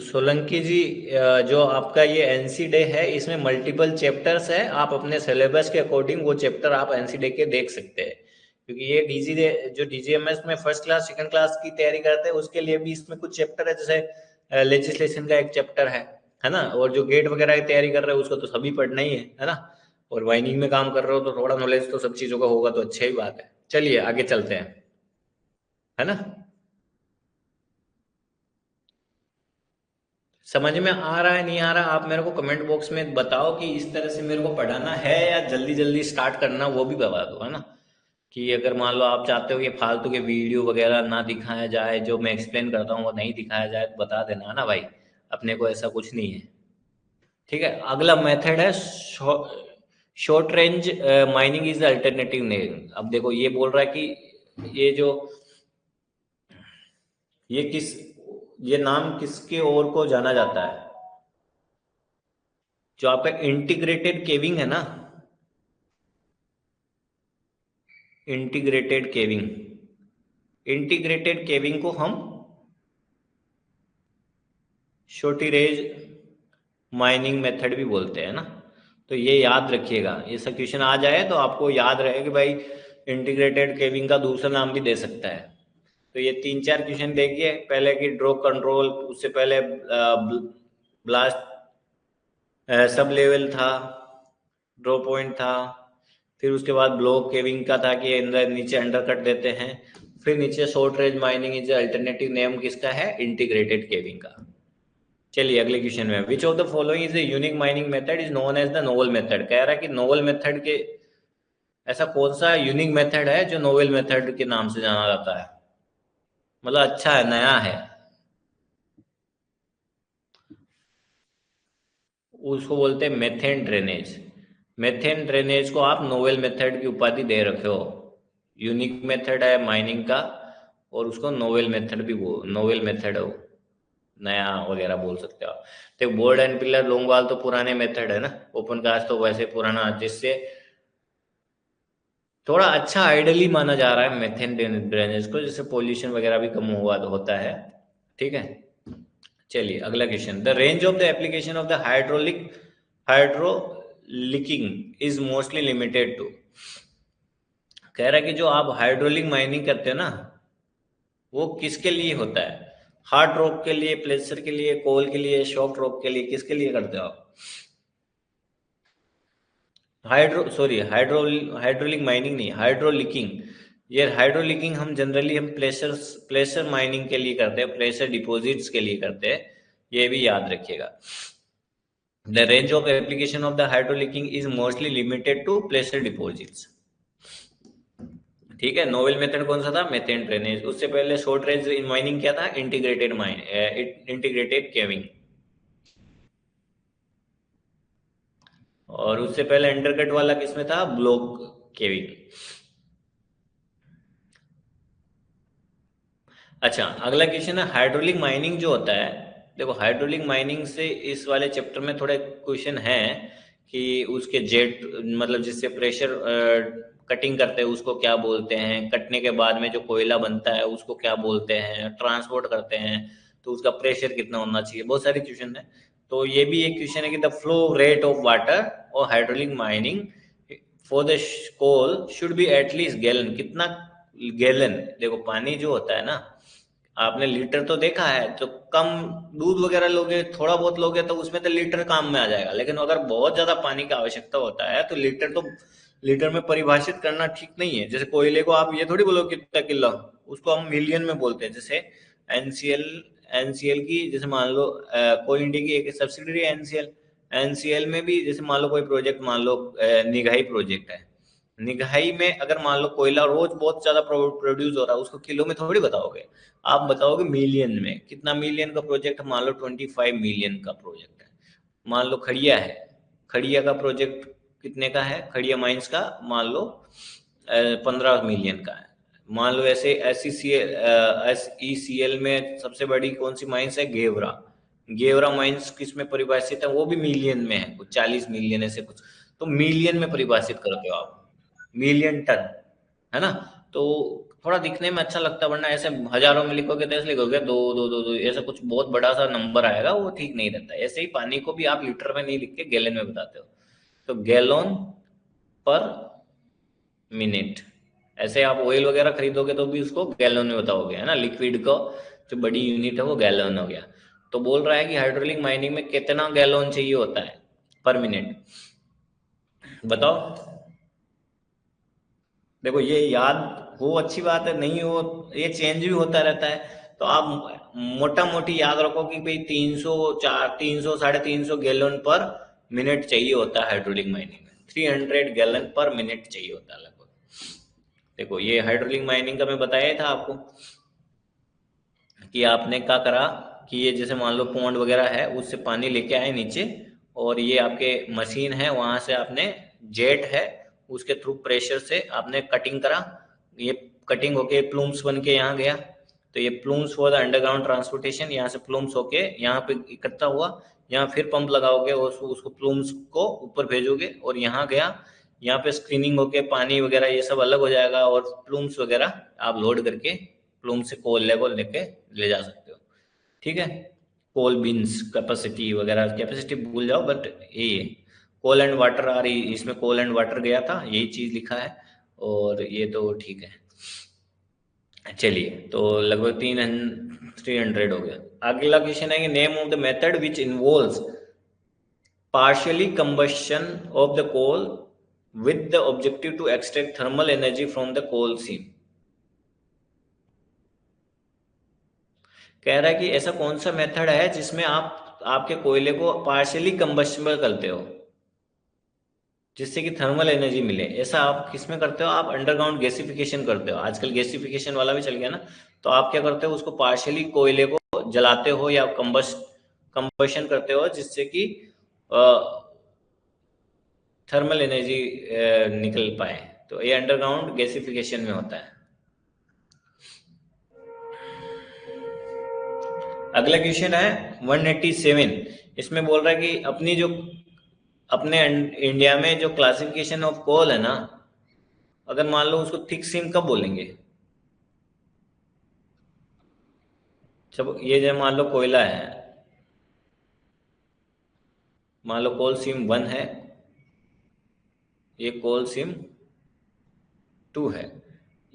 सोलंकी जी जो आपका ये एनसीडे है इसमें मल्टीपल चैप्टर्स है। आप अपने सिलेबस के अकॉर्डिंग वो चैप्टर आप एनसीडे के देख सकते हैं क्योंकि ये जो डीजीएमएस में फर्स्ट क्लास सेकंड क्लास की तैयारी करते हैं उसके लिए भी इसमें कुछ चैप्टर है। जैसे लेजिस्लेशन का एक चैप्टर है ना। और जो गेट वगैरह की तैयारी कर रहे हो उसको तो सभी पढ़ना ही है ना। और वाइनिंग में काम कर रहे हो तो थोड़ा नॉलेज तो सब चीजों का होगा तो अच्छी ही बात है। चलिए आगे चलते हैं। है ना? समझ में आ रहा है नहीं आ रहा, आप मेरे को कमेंट बॉक्स में बताओ कि इस तरह से मेरे को पढ़ाना है या जल्दी जल्दी स्टार्ट करना, वो भी बता दो, है ना? कि अगर मान लो आप चाहते हो कि फालतू के वीडियो वगैरह ना दिखाया जाए, जो मैं एक्सप्लेन करता हूँ वो नहीं दिखाया जाए, तो बता देना, है ना भाई? अपने को ऐसा कुछ नहीं है। ठीक है, अगला मेथड है short range mining is alternative name. अब देखो ये बोल रहा है कि ये जो ये किस ये नाम किसके ओर को जाना जाता है? जो आपका इंटीग्रेटेड केविंग है ना, इंटीग्रेटेड केविंग, इंटीग्रेटेड केविंग को हम शॉर्टी रेंज माइनिंग मेथड भी बोलते हैं ना। तो ये याद रखिएगा, ये सब क्वेश्चन आ जाए तो आपको याद रहे कि भाई इंटीग्रेटेड केविंग का दूसरा नाम भी दे सकता है। तो ये 3-4 क्वेश्चन देखिए, पहले की ड्रॉ कंट्रोल, उससे पहले ब्लास्ट सब लेवल था, ड्रॉ पॉइंट था, फिर उसके बाद ब्लॉक केविंग का था कि अंदर नीचे अंडर कट देते हैं, फिर नीचे short range mining is alternative name किसका है? इंटीग्रेटेड केविंग का। चलिए अगले क्वेश्चन में, which of the following is the unique mining method is known as the novel method. कह रहा है कि नोवल मेथड के ऐसा कौन सा यूनिक मेथड है जो नोवेल मेथड के नाम से जाना जाता है? मतलब अच्छा है, नया है, उसको बोलते हैं मेथेन ड्रेनेज। मेथेन ड्रेनेज को आप नोवेल मेथड की उपाधि दे रखे हो। यूनिक मेथड है माइनिंग का, और उसको नोवेल मेथड भी नोवेल मेथड है वो, नया वगैरह बोल सकते हो आप। तो बोर्ड एंड पिलर लॉन्ग वाल तो पुराने मेथड है ना, ओपन कास्ट तो वैसे पुराना, जिससे थोड़ा अच्छा आइडली माना जा रहा है मेथेन ड्रेनेज को, जिससे पोल्यूशन वगैरह भी कम हुआ होता है। ठीक है, चलिए अगला question, the range of the application of the hydraulicking is mostly limited to. कह रहा है कि जो आप हाइड्रोलिक माइनिंग करते हो ना, वो किसके लिए होता है? हार्ड रॉक के लिए, प्लेसर के लिए, कोल के लिए, सॉफ्ट रॉक के लिए, किसके लिए करते हो आप? हाइड्रोलिक माइनिंग नहीं, हाइड्रोलिकिंग। ये हाइड्रोलिकिंग हम जनरली हम प्लेसर माइनिंग के लिए करते हैं, प्लेसर डिपॉजिट्स के लिए करते हैं, ये भी याद रखिएगा। The range of application of the hydrolicking is mostly limited to placer deposits. ठीक है, नोवेल मेथड कौन सा था? Methane drainage. उससे पहले शॉर्ट रेंज माइनिंग क्या था? Integrated caving. और उससे पहले अंडरकट वाला किसमें था? Block caving. अच्छा, अगला क्वेश्चन है हाइड्रोलिक माइनिंग जो होता है। देखो हाइड्रोलिक माइनिंग से इस वाले चैप्टर में थोड़े क्वेश्चन हैं कि उसके जेट, मतलब जिससे प्रेशर कटिंग करते हैं उसको क्या बोलते हैं, कटने के बाद में जो कोयला बनता है उसको क्या बोलते हैं, ट्रांसपोर्ट करते हैं तो उसका प्रेशर कितना होना चाहिए, बहुत सारे क्वेश्चन है। तो ये भी एक क्वेश्चन है कि the flow rate of water और hydraulic mining for the coal should be at least gallon. कितना गैलन? देखो पानी जो होता है ना, आपने लीटर तो देखा है, तो कम दूध वगैरह लोगे, थोड़ा बहुत लोगे तो उसमें तो लीटर काम में आ जाएगा, लेकिन अगर बहुत ज्यादा पानी की आवश्यकता होता है तो लीटर में परिभाषित करना ठीक नहीं है। जैसे कोयले को आप ये थोड़ी बोलो कितना किलो, उसको हम मिलियन में बोलते हैं। जैसे एनसीएल एनसीएल की, जैसे मान लो कोल इंडिया की एक सब्सिडरी है एनसीएल। एनसीएल में भी जैसे मान लो कोई प्रोजेक्ट, मान लो निगाही प्रोजेक्ट है, निगाही में अगर मान लो कोयला रोज बहुत ज्यादा प्रोड्यूस हो रहा है, उसको किलो में थोड़ी बताओगे, आप बताओगे मिलियन में। कितना मिलियन का प्रोजेक्ट? मान लो 25 मिलियन का प्रोजेक्ट है। मान लो खड़िया है, खड़िया का प्रोजेक्ट कितने का है? खड़िया माइंस का मान लो 15 मिलियन का है। मान लो ऐसे SECL में सबसे बड़ी कौन सी माइंस है? गेवरा। गेवरा माइंस किस में परिभाषित है? वो भी मिलियन में है, कुछ 40 मिलियन ऐसे कुछ। तो मिलियन में परिभाषित करते हो आप, मिलियन टन, है ना? तो थोड़ा दिखने में अच्छा लगता है, वरना ऐसे हजारों में लिखोगे तो ऐसे लिखोगे दो दो दो दो, ऐसा कुछ बहुत बड़ा सा नंबर आएगा, वो ठीक नहीं रहता। ऐसे ही पानी को भी आप लीटर में नहीं लिख के गैलन में बताते हो, तो गैलोन पर मिनट। ऐसे आप ऑयल वगैरह खरीदोगे तो भी उसको गैलन में बताओगे, है ना? लिक्विड का जो बड़ी यूनिट है वो गैलन हो गया। तो बोल रहा है कि हाइड्रोलिक माइनिंग में कितना गैलन चाहिए होता है पर मिनट, बताओ। देखो ये याद हो अच्छी बात है, नहीं हो ये चेंज भी होता रहता है। तो आप मोटा मोटी याद रखो कि भाई 300 गैलन पर मिनट चाहिए होता है हाइड्रोलिक माइनिंग में, 300 गैलन पर मिनट चाहिए होता है लगभग। देखो ये हाइड्रोलिक माइनिंग का मैं बताया था आपको कि आपने क्या करा कि ये जैसे मान लो पॉन्ड वगैरह है उससे पानी लेके आए नीचे, और ये आपके मशीन है वहां से आपने जेट है उसके थ्रू प्रेशर से आपने कटिंग करा, ये कटिंग होके प्लूम्स बन के यहाँ गया। तो ये plumes for the underground transportation, यहाँ से प्लूम्स होके यहाँ पे इकट्ठा हुआ, यहाँ फिर पंप लगाओगे और उसको प्लूम्स को ऊपर भेजोगे और यहाँ गया, यहाँ पे स्क्रीनिंग होके पानी वगैरह ये सब अलग हो जाएगा, और प्लूम्स वगैरह आप लोड करके प्लूम से कोल लेके ले जा सकते हो। ठीक है, कोल बीन्स कैपेसिटी वगैरह, कैपेसिटी भूल जाओ, बट ये कोल एंड वाटर आ रही, इसमें कोल एंड वाटर गया था, यही चीज लिखा है, और ये तो ठीक है। चलिए, तो लगभग 300 हो गया। अगला क्वेश्चन है कि name of the method which involves partially combustion of the coal with the objective to extract thermal energy from the coal seam। कह रहा है कि ऐसा कौन सा मेथड है जिसमें आप आपके कोयले को पार्शियली कंबस्टिबल करते हो जिससे कि थर्मल एनर्जी मिले। ऐसा आप किसमें करते हो? आप अंडरग्राउंड गैसिफिकेशन करते हो, आजकल गैसिफिकेशन वाला भी चल गया ना। तो आप क्या करते हो, उसको पार्शियली कोयले को जलाते हो या कंबशन करते हो जिससे कि थर्मल एनर्जी निकल पाए। तो ये अंडरग्राउंड गैसिफिकेशन में होता है। अगला क्वेश्चन है 187। इसमें बोल रहा है कि अपने इंडिया में जो क्लासिफिकेशन ऑफ कोल है ना, अगर मान लो उसको थिक सीम कब बोलेंगे? जब ये जो मान लो कोयला है, मान लो कोल सीम 1 है, ये कोल सीम 2 है,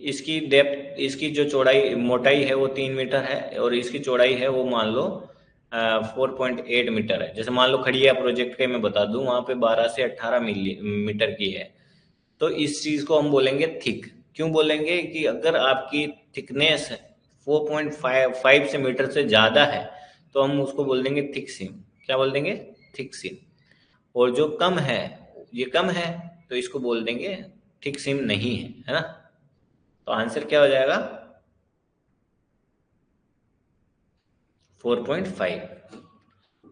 इसकी डेप्थ, इसकी जो चौड़ाई मोटाई है वो 3 मीटर है और इसकी चौड़ाई है वो मान लो 4.8 मीटर है। जैसे मान लो खड़िया प्रोजेक्ट के मैं बता दूं, वहां पे 12 से 18 मीटर की है। तो इस चीज को हम बोलेंगे थिक। क्यों बोलेंगे? कि अगर आपकी थिकनेस 4.5 से मीटर से ज्यादा है तो हम उसको बोल देंगे थिक सीम। क्या बोल देंगे? थिक सीम। और जो कम है, ये कम है, तो इसको बोल देंगे थिक सीम नहीं है ना। तो आंसर क्या हो जाएगा? 4.5।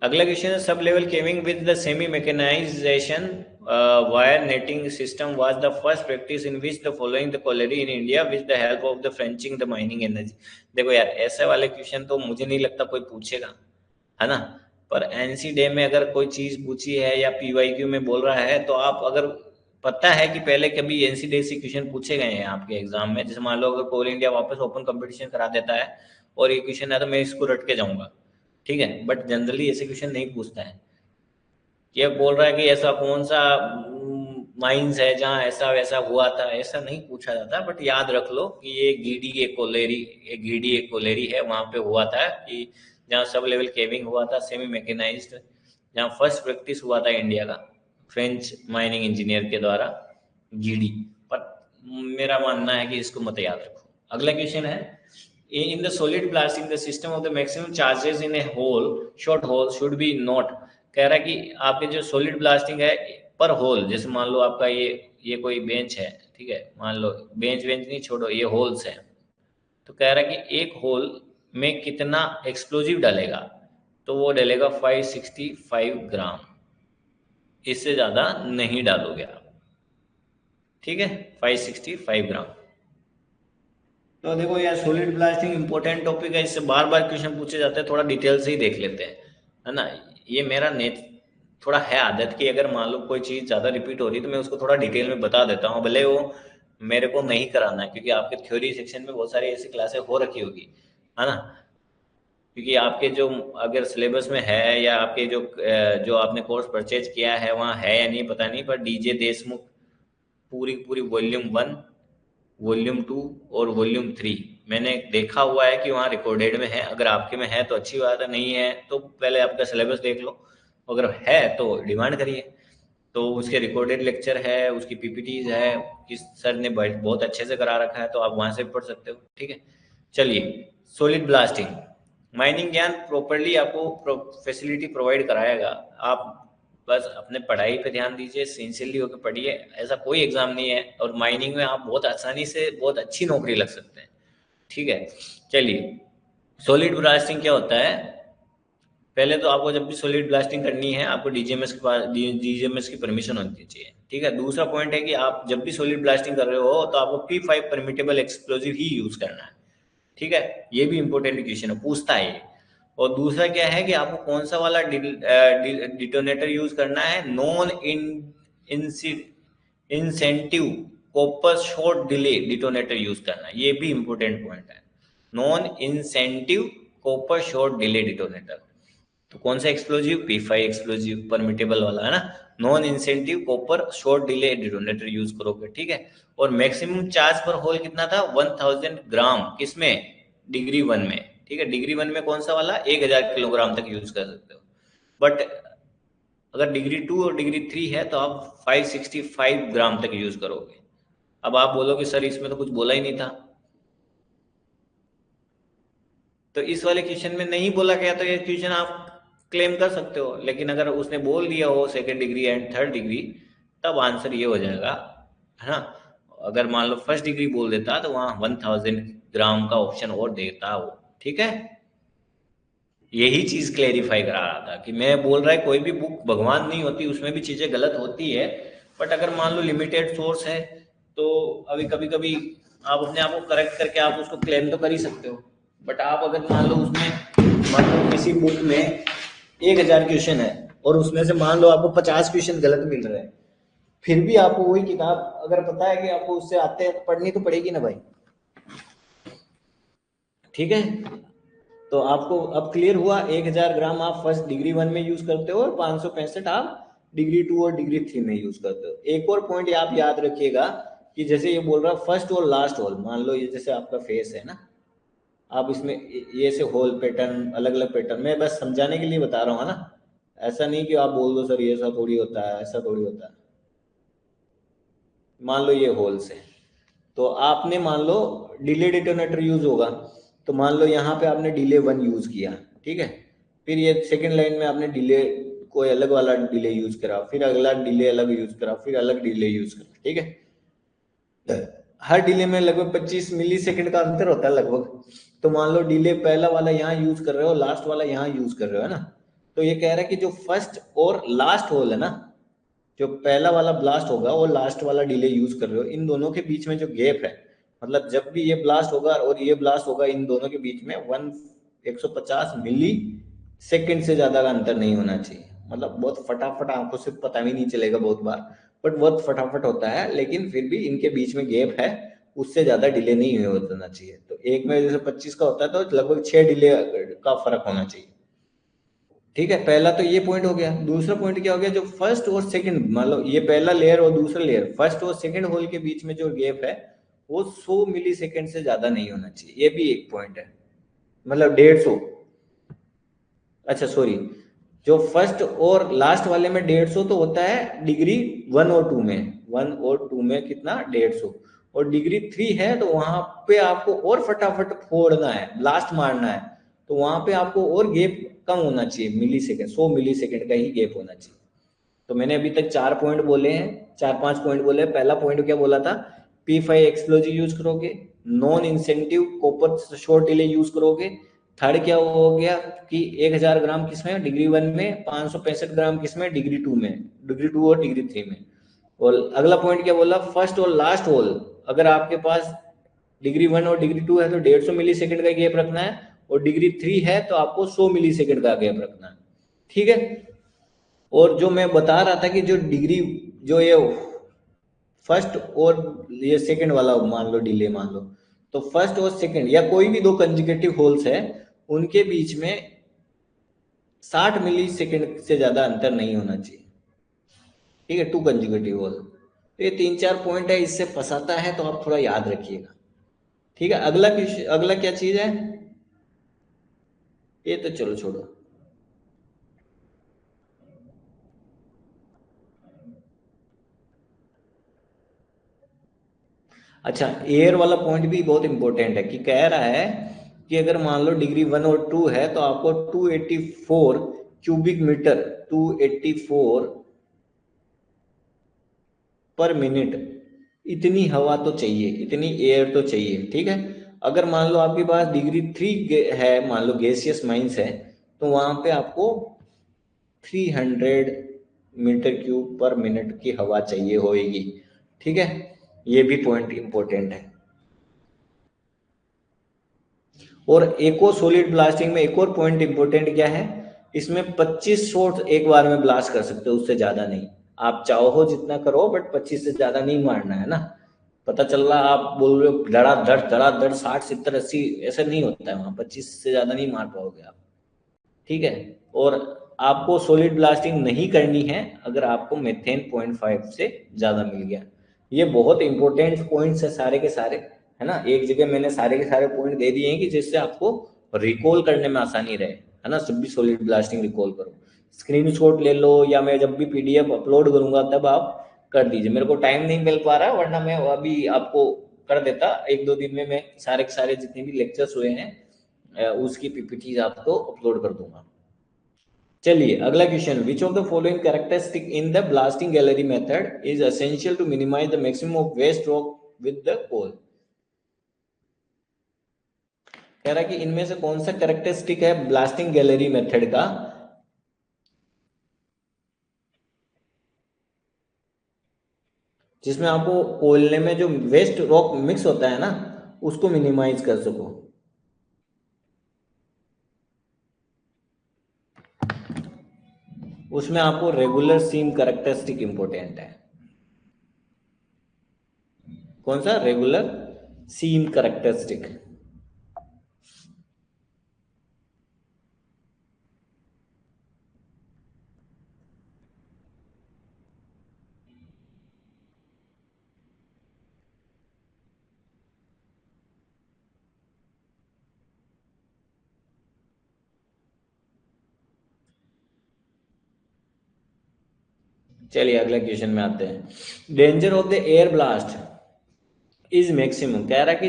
अगला क्वेश्चन है sub level caving with the semi mechanization wire netting system was the first practice in which the following the colliery in India with the help of the French in the mining energy. देखो यार, ऐसे वाले क्वेश्चन तो मुझे नहीं लगता कोई पूछेगा, है ना। पर एनसी डे में अगर कोई चीज पूछी है या पीवाईक्यू में बोल रहा है, तो आप अगर पता है कि पहले कभी एनसी डे से क्वेश्चन पूछे गए हैं आपके एग्जाम में, जैसे मान लो अगर कोल इंडिया वापस ओपन कंपटीशन करा देता है और ये क्वेश्चन है तो मैं इसको रट के जाऊंगा, ठीक है। बट जनरली ऐसे क्वेश्चन नहीं पूछता है। ये बोल रहा है कि ऐसा कौन सा माइंस है जहाँ ऐसा वैसा हुआ था, ऐसा नहीं पूछा जाता। बट याद रख लो कि ये गीडी एक कोलेरी है, वहां पे हुआ था कि जहाँ सब लेवल केविंग हुआ था, सेमी मैकेनाइज्ड, जहाँ फर्स्ट प्रैक्टिस हुआ था इंडिया का फ्रेंच माइनिंग इंजीनियर के द्वारा, गीडी। पर मेरा मानना है कि इसको मत याद रखो। अगला क्वेश्चन है in the solid blasting the system of the maximum charges in a hole short hole should be not। कह रहा है कि आपके जो सॉलिड ब्लास्टिंग है पर होल, जैसे मान लो आपका ये कोई बेंच है, ठीक है, मान लो बेंच नहीं छोड़ो, ये होल्स है। तो कह रहा है कि एक होल में कितना एक्सप्लोजिव डालेगा, तो वो डालेगा 565 ग्राम, इससे ज्यादा नहीं डालोगे आप, ठीक है, 565 ग्राम। तो देखो यार, सॉलिड ब्लास्टिंग इंपॉर्टेंट टॉपिक है, इससे बार बार क्वेश्चन पूछे जाते हैं, थोड़ा डिटेल से ही देख लेते हैं, है ना। ये मेरा थोड़ा है आदत कि अगर मान लो कोई चीज ज्यादा रिपीट हो रही है तो मैं उसको थोड़ा डिटेल में बता देता हूँ, भले वो मेरे को नहीं कराना है, क्योंकि आपके थ्योरी सेक्शन में बहुत सारी ऐसी क्लासें हो रखी होगी, है ना। क्योंकि आपके जो अगर सिलेबस में है या आपके जो आपने कोर्स परचेज किया है वहाँ है या नहीं पता नहीं, पर डीजे देशमुख पूरी वॉल्यूम 1, वॉल्यूम 2 और वॉल्यूम 3 मैंने देखा हुआ है कि वहाँ रिकॉर्डेड में है। अगर आपके में है तो अच्छी बात है, नहीं है तो पहले आपका सिलेबस देख लो, अगर है तो डिमांड करिए। तो उसके रिकॉर्डेड लेक्चर है, उसकी पीपीटीज है, किस सर ने बहुत अच्छे से करा रखा है, तो आप वहां से पढ़ सकते हो। ठीक है, चलिए सॉलिड ब्लास्टिंग, माइनिंग ज्ञान प्रॉपरली आपको फैसिलिटी प्रोवाइड कराएगा। आप बस अपने पढ़ाई पे ध्यान दीजिए, सिंसियरली होकर पढ़िए, ऐसा कोई एग्जाम नहीं है, और माइनिंग में आप बहुत आसानी से बहुत अच्छी नौकरी लग सकते हैं। ठीक है, चलिए सॉलिड ब्लास्टिंग क्या होता है। पहले तो आपको जब भी सॉलिड ब्लास्टिंग करनी है आपको डीजीएमएस के पास डीजीएमएस की परमिशन होनी चाहिए। ठीक है, दूसरा पॉइंट है कि आप जब भी सॉलिड ब्लास्टिंग कर रहे हो तो आपको P5 परमिटेबल एक्सप्लोजिव ही यूज करना है। ठीक है, ये भी इंपॉर्टेंट क्वेश्चन है, पूछता है ये। और दूसरा क्या है कि आपको कौन सा वाला डिटोनेटर यूज करना है, non incentive copper short delay detonator use करना है, ये भी इंपॉर्टेंट पॉइंट है, non incentive copper short delay detonator. तो कौन सा एक्सप्लोजिव, P5 एक्सप्लोजिव परमिटेबल वाला है ना, non incentive copper short delay detonator use करोगे। ठीक है, और मैक्सिमम चार्ज पर होल कितना था, 1000 ग्राम, किसमें, डिग्री 1 में। ठीक है, डिग्री 1 में कौन सा वाला, 1000 किलोग्राम तक यूज कर सकते हो। बट अगर डिग्री 2 और डिग्री 3 है तो आप 565 ग्राम तक यूज करोगे। अब आप बोलोगे सर इसमें तो कुछ बोला ही नहीं था, तो इस वाले क्वेश्चन में नहीं बोला गया तो ये क्वेश्चन आप क्लेम कर सकते हो, लेकिन अगर उसने बोल दिया हो second degree and third degree, तब आंसर ये हो जाएगा, है ना। अगर मान लो फर्स्ट डिग्री बोल देता तो वहां 1000 ग्राम का ऑप्शन और देता वो। ठीक है, यही चीज क्लेरिफाई करा रहा था कि मैं बोल रहा है कोई भी बुक भगवान नहीं होती, उसमें भी चीजें गलत होती है, बट अगर मान लो लिमिटेड सोर्स है तो अभी कभी कभी आप अपने आप को करेक्ट करके आप उसको क्लेम तो कर ही सकते हो। बट आप अगर मान लो उसमें, मान लो किसी बुक में 1000 क्वेश्चन है और उसमें से मान लो आपको 50 क्वेश्चन गलत मिल रहे हैं, फिर भी आपको वही किताब अगर पता है कि आपको उससे आते हैं तो पढ़नी तो पड़ेगी ना भाई। ठीक है, तो आपको अब क्लियर हुआ, 1000 ग्राम आप फर्स्ट डिग्री 1 में यूज करते हो और 565 आप डिग्री 2 और डिग्री 3 में यूज करते हो। एक और पॉइंट आप याद रखिएगा कि जैसे ये बोल रहा है फर्स्ट और लास्ट होल, मान लो ये जैसे आपका फेस है ना, आप इसमें ये से होल पैटर्न, अलग अलग पैटर्न, मैं बस समझाने के लिए बता रहा हूँ ना, ऐसा नहीं कि आप बोल दो सर ये ऐसा थोड़ी होता है, ऐसा थोड़ी होता है। मान लो ये होल्स है, तो आपने मान लो डिले डिटोनेटर यूज होगा, तो मान लो यहाँ पे आपने डिले 1 यूज किया। ठीक है, फिर ये सेकंड लाइन में आपने डिले कोई अलग वाला डिले यूज करा, फिर अगला डिले अलग यूज करा, फिर अलग डिले यूज करा। ठीक है, हर डिले में लगभग 25 मिली सेकेंड का अंतर होता है लगभग। तो मान लो डिले पहला वाला यहाँ यूज कर रहे हो, लास्ट वाला यहाँ यूज कर रहे हो, है ना। तो ये कह रहा है कि जो फर्स्ट और लास्ट होल है ना, जो पहला वाला ब्लास्ट होगा और लास्ट वाला डिले यूज कर रहे हो, इन दोनों के बीच में जो गैप है, मतलब जब भी ये ब्लास्ट होगा और ये ब्लास्ट होगा, इन दोनों के बीच में 150 मिली सेकेंड से ज्यादा का अंतर नहीं होना चाहिए। मतलब बहुत फटाफट, आपको सिर्फ पता भी नहीं चलेगा बहुत बार, बट बहुत फटाफट होता है, लेकिन फिर भी इनके बीच में गैप है, उससे ज्यादा डिले नहीं होना चाहिए। तो एक में जैसे 25 का होता है तो लगभग 6 डिले का फर्क होना चाहिए। ठीक है, पहला तो ये पॉइंट हो गया। दूसरा पॉइंट क्या हो गया, जो फर्स्ट और सेकंड, मान लो ये पहला लेयर और दूसरा लेयर, फर्स्ट और सेकंड होल के बीच में जो गैप है वो 100 मिली सेकेंड से ज्यादा नहीं होना चाहिए, ये भी एक पॉइंट है, मतलब 150। अच्छा सॉरी, जो फर्स्ट और लास्ट वाले में 150 तो होता है डिग्री 1 और 2 में, 1 और 2 में कितना 150, और डिग्री 3 है तो वहां पे आपको और फटाफट फोड़ना है, ब्लास्ट मारना है, तो वहां पे आपको और गैप कम होना चाहिए, मिली सेकेंड, 100 मिली सेकेंड का ही गैप होना चाहिए। तो मैंने अभी तक 4 पॉइंट बोले हैं, 4-5 पॉइंट बोले। पहला पॉइंट क्या बोला था, P5 एक्सप्लोजिव यूज करोगे, non incentive copper short delay use करोगे। थर्ड क्या हो गया कि 1000 ग्राम किसमें, डिग्री 1 में, 565 ग्राम किसमें, डिग्री 2 में, डिग्री 2 और डिग्री 3 में। और अगला पॉइंट क्या बोला, फर्स्ट और लास्ट होल, अगर आपके पास डिग्री 1 और डिग्री 2 है तो 150 मिली सेकेंड का गैप रखना है, और डिग्री 3 है तो आपको 100 मिली सेकेंड का गैप रखना है। ठीक है, और जो मैं बता रहा था कि जो डिग्री, जो ये फर्स्ट और ये सेकंड वाला मान लो डिले, मान लो तो फर्स्ट और सेकंड या कोई भी दो कंजिक्यूटिव होल्स है, उनके बीच में 60 मिली सेकेंड से ज्यादा अंतर नहीं होना चाहिए। ठीक है, 2 कंजिक्यूटिव होल। तो ये 3-4 पॉइंट है, इससे फंसाता है तो आप थोड़ा याद रखिएगा। ठीक है, अगला क्या चीज है, ये तो चलो छोड़ो। अच्छा, एयर वाला पॉइंट भी बहुत इंपॉर्टेंट है कि कह रहा है कि अगर मान लो डिग्री 1 और 2 है तो आपको 284 क्यूबिक मीटर 284 पर मिनट इतनी हवा तो चाहिए, इतनी एयर तो चाहिए, ठीक है। अगर मान लो आपके पास डिग्री 3 है, मान लो गैसियस माइंस है, तो वहां पे आपको 300 मीटर क्यूब पर मिनट की हवा चाहिए होगी, ठीक है। ये भी पॉइंट इंपॉर्टेंट है। और एक और सॉलिड ब्लास्टिंग में एक और पॉइंट इंपॉर्टेंट क्या है, इसमें 25 शॉट एक बार में ब्लास्ट कर सकते हो, उससे ज्यादा नहीं। आप चाहो जितना करो, बट 25 से ज्यादा नहीं मारना है ना। पता चल रहा आप बोल रहे हो धड़ाधड़ 60 70 80, ऐसा नहीं होता है वहां, 25 से ज्यादा नहीं मार पाओगे आप, ठीक है। और आपको सॉलिड ब्लास्टिंग नहीं करनी है अगर आपको मेथेन 0.5 से ज्यादा मिल गया। ये बहुत इंपॉर्टेंट पॉइंट्स है सारे के सारे, है ना। एक जगह मैंने सारे के सारे पॉइंट दे दिए हैं कि जिससे आपको रिकॉल करने में आसानी रहे, है ना। जब भी सॉलिड ब्लास्टिंग रिकॉल करो, स्क्रीनशॉट ले लो, या मैं जब भी पीडीएफ अपलोड करूंगा तब आप कर दीजिए। मेरे को टाइम नहीं मिल पा रहा, वरना मैं अभी आपको कर देता, 1-2 दिन में मैं सारे के सारे जितने भी लेक्चर्स हुए हैं उसकी पीपीटी आपको अपलोड कर दूंगा। चलिए अगला question, which of the following characteristic in the blasting gallery method is essential to minimize the maximum of waste rock with the coal. कह रहा है कि इनमें से कौन सा कैरेक्टरिस्टिक है ब्लास्टिंग गैलरी मेथड का जिसमें आपको कोयले में जो वेस्ट रॉक मिक्स होता है ना उसको मिनिमाइज कर सको। उसमें आपको रेगुलर सीम कैरेक्टरिस्टिक इंपॉर्टेंट है। कौन सा? रेगुलर सीम कैरेक्टरिस्टिक। चलिए अगले क्वेश्चन में आते हैं। Danger of the air blast is maximum. कह रहा है कि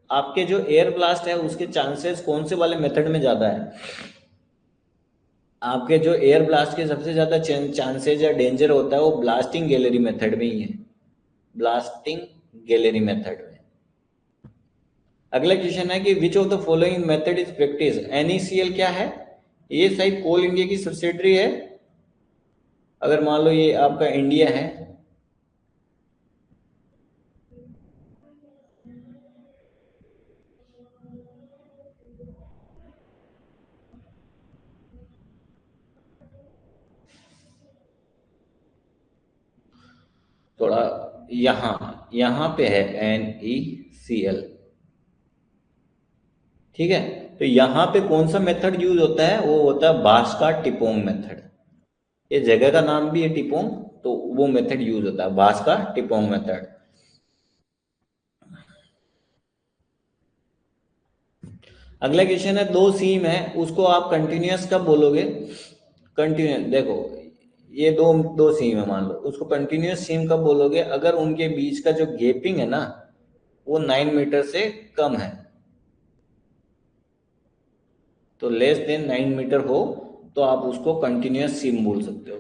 आपके जो एयर ब्लास्ट है उसके चांसेस कौन से वाले मेथड में ज्यादा है। आपके जो एयर ब्लास्ट के सबसे ज्यादा चांसेस या डेंजर होता है वो ब्लास्टिंग गैलरी मेथड में ही है, ब्लास्टिंग गैलरी मेथड में। अगला क्वेश्चन है कि विच of the following method is practice. NECL क्या है? ये शायद कोल इंडिया की सब्सिडरी है। अगर मान लो ये आपका इंडिया है, थोड़ा यहाँ यहाँ पे है NECL, ठीक है। तो यहाँ पे कौन सा मेथड यूज होता है? वो होता है बास्का टिपोंग मेथड। ये जगह का नाम भी है टिपोंग, तो वो मेथड यूज होता है बास्का टिपोंग मेथड। अगला क्वेश्चन है, दो सीम है उसको आप कंटिन्यूअस कब बोलोगे? कंटिन्यूअस, देखो ये दो दो सीम है, मान लो उसको कंटिन्यूअस सीम कब बोलोगे? अगर उनके बीच का जो गैपिंग है ना वो 9 मीटर से कम है, तो लेस देन 9 मीटर हो तो आप उसको कंटिन्यूअस सीम बोल सकते हो,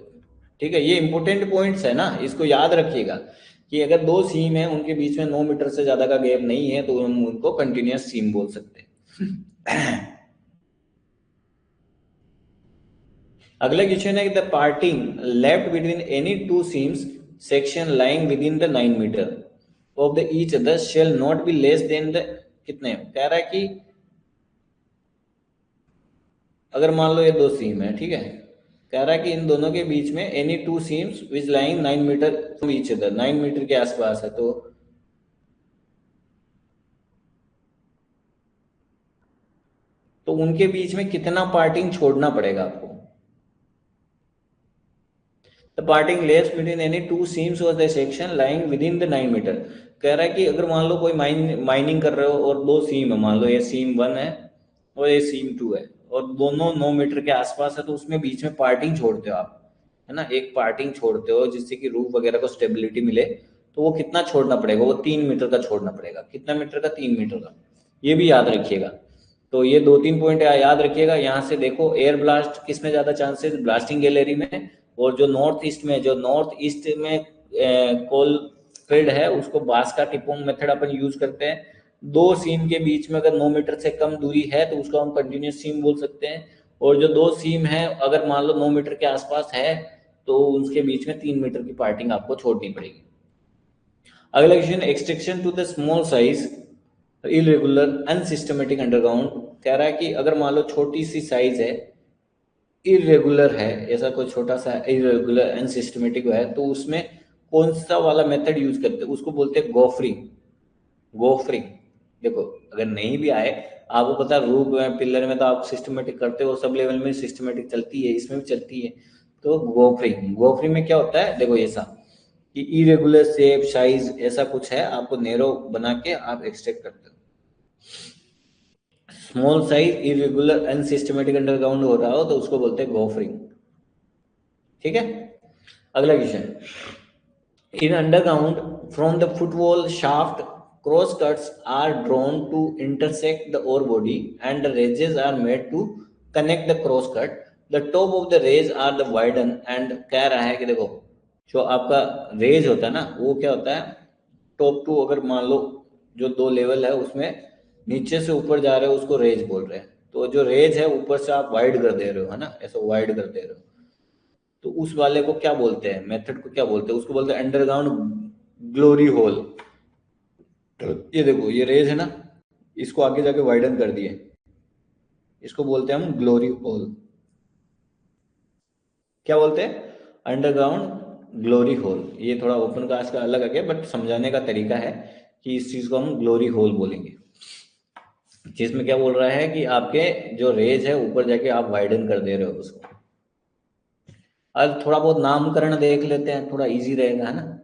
ठीक है। ये इंपॉर्टेंट पॉइंट्स है ना, इसको याद रखिएगा कि अगर दो सीम है उनके बीच में 9 मीटर से ज्यादा का गैप नहीं है तो हम उनको कंटिन्यूअस सीम बोल सकते हैं। अगला क्वेश्चन है कि the parting left between any two seams section lying within the 9 metre of the each other shall not be less than the कितने। कह रहा है कि अगर मान लो ये दो सीम है, ठीक है, कह रहा है कि इन दोनों के बीच में any two seams which lying 9 metre from each other, 9 metre के आसपास है, तो उनके बीच में कितना पार्टिंग छोड़ना पड़ेगा आपको। The parting less between any two seams of the section lying within the 9 metre. कह रहा है कि अगर मान लो कोई माइनिंग कर रहे हो और दो सीम है, मान लो ये सीम 1 है और ये सीम 2 है और दोनों 9 मीटर के आसपास है, तो उसमें बीच में पार्टिंग छोड़ते हो आप, है ना, एक पार्टिंग छोड़ते हो जिससे कि रूफ वगैरह को स्टेबिलिटी मिले। तो वो कितना छोड़ना पड़ेगा, वो 3 मीटर का छोड़ना पड़ेगा। कितना मीटर का? 3 मीटर का। ये भी याद रखिएगा। तो ये 2-3 पॉइंट याद रखिएगा। यहाँ से देखो एयर ब्लास्ट किस में ज़्यादा चांसेस, ब्लास्टिंग गैलरी में, और जो नॉर्थ ईस्ट में, जो नॉर्थ ईस्ट में कोल फील्ड है उसको बास्का टिपोंग मेथड अपन यूज करते हैं। 2 सीम के बीच में अगर 9 मीटर से कम दूरी है तो उसको हम कंटिन्यूस सीम बोल सकते हैं, और जो 2 सीम है अगर मान लो 9 मीटर के आसपास है तो उसके बीच में 3 मीटर की पार्टिंग आपको छोड़नी पड़ेगी। अगला question, extraction to the small size irregular unsystematic underground. कह रहा है कि अगर मान लो छोटी सी साइज है, इरेगुलर है, ऐसा कोई छोटा सा इरेगुलर अनसिस्टमेटिक है, तो उसमें कौन सा वाला मेथड यूज करते हैं? उसको बोलते हैं गोफ्रिंग। गोफ्रिंग। देखो अगर नहीं भी आए, आपको पता है रूप में, पिलर में तो आप सिस्टमेटिक करते हो, सब लेवल में सिस्टमेटिक चलती है, इसमें भी चलती है। तो गोफ्रिंग, गोफ्रिंग में क्या होता है? देखो ऐसा कि इरेगुलर शेप साइज ऐसा कुछ है, आपको नैरो बना के आप एक्सट्रैक्ट करते हो। Small size irregular unsystematic underground हो रहा हो तो उसको बोलते हैं गोफ्रिंग। ठीक है। अगला question, in underground from the football shaft cross cuts are drawn to intersect the ore body and the ridges are made to connect the cross cut. The top of the ridge are the widen and कह रहा है कि देखो जो आपका रेज होता है ना वो क्या होता है, टॉप टू अगर मान लो जो 2 लेवल है उसमें नीचे से ऊपर जा रहे हो उसको रेज बोल रहे हैं। तो जो रेज है ऊपर से आप वाइड कर दे रहे हो, है ना, ऐसा वाइड कर दे रहे हो, तो उस वाले को क्या बोलते हैं, मेथड को क्या बोलते हैं? उसको बोलते हैं अंडरग्राउंड ग्लोरी होल। ये देखो ये रेज है ना, इसको आगे जाके वाइडन कर दिए, इसको बोलते हैं हम ग्लोरी होल। क्या बोलते हैं? Underground glory hole. ये थोड़ा ओपन कास्ट का अलग आ गया, बट समझाने का तरीका है कि इस चीज को हम ग्लोरी होल बोलेंगे, जिसमें क्या बोल रहा है कि आपके जो रेज है ऊपर जाके आप वाइडन कर दे रहे हो उसको। अब थोड़ा बहुत नामकरण देख लेते हैं, थोड़ा इजी रहेगा, है ना।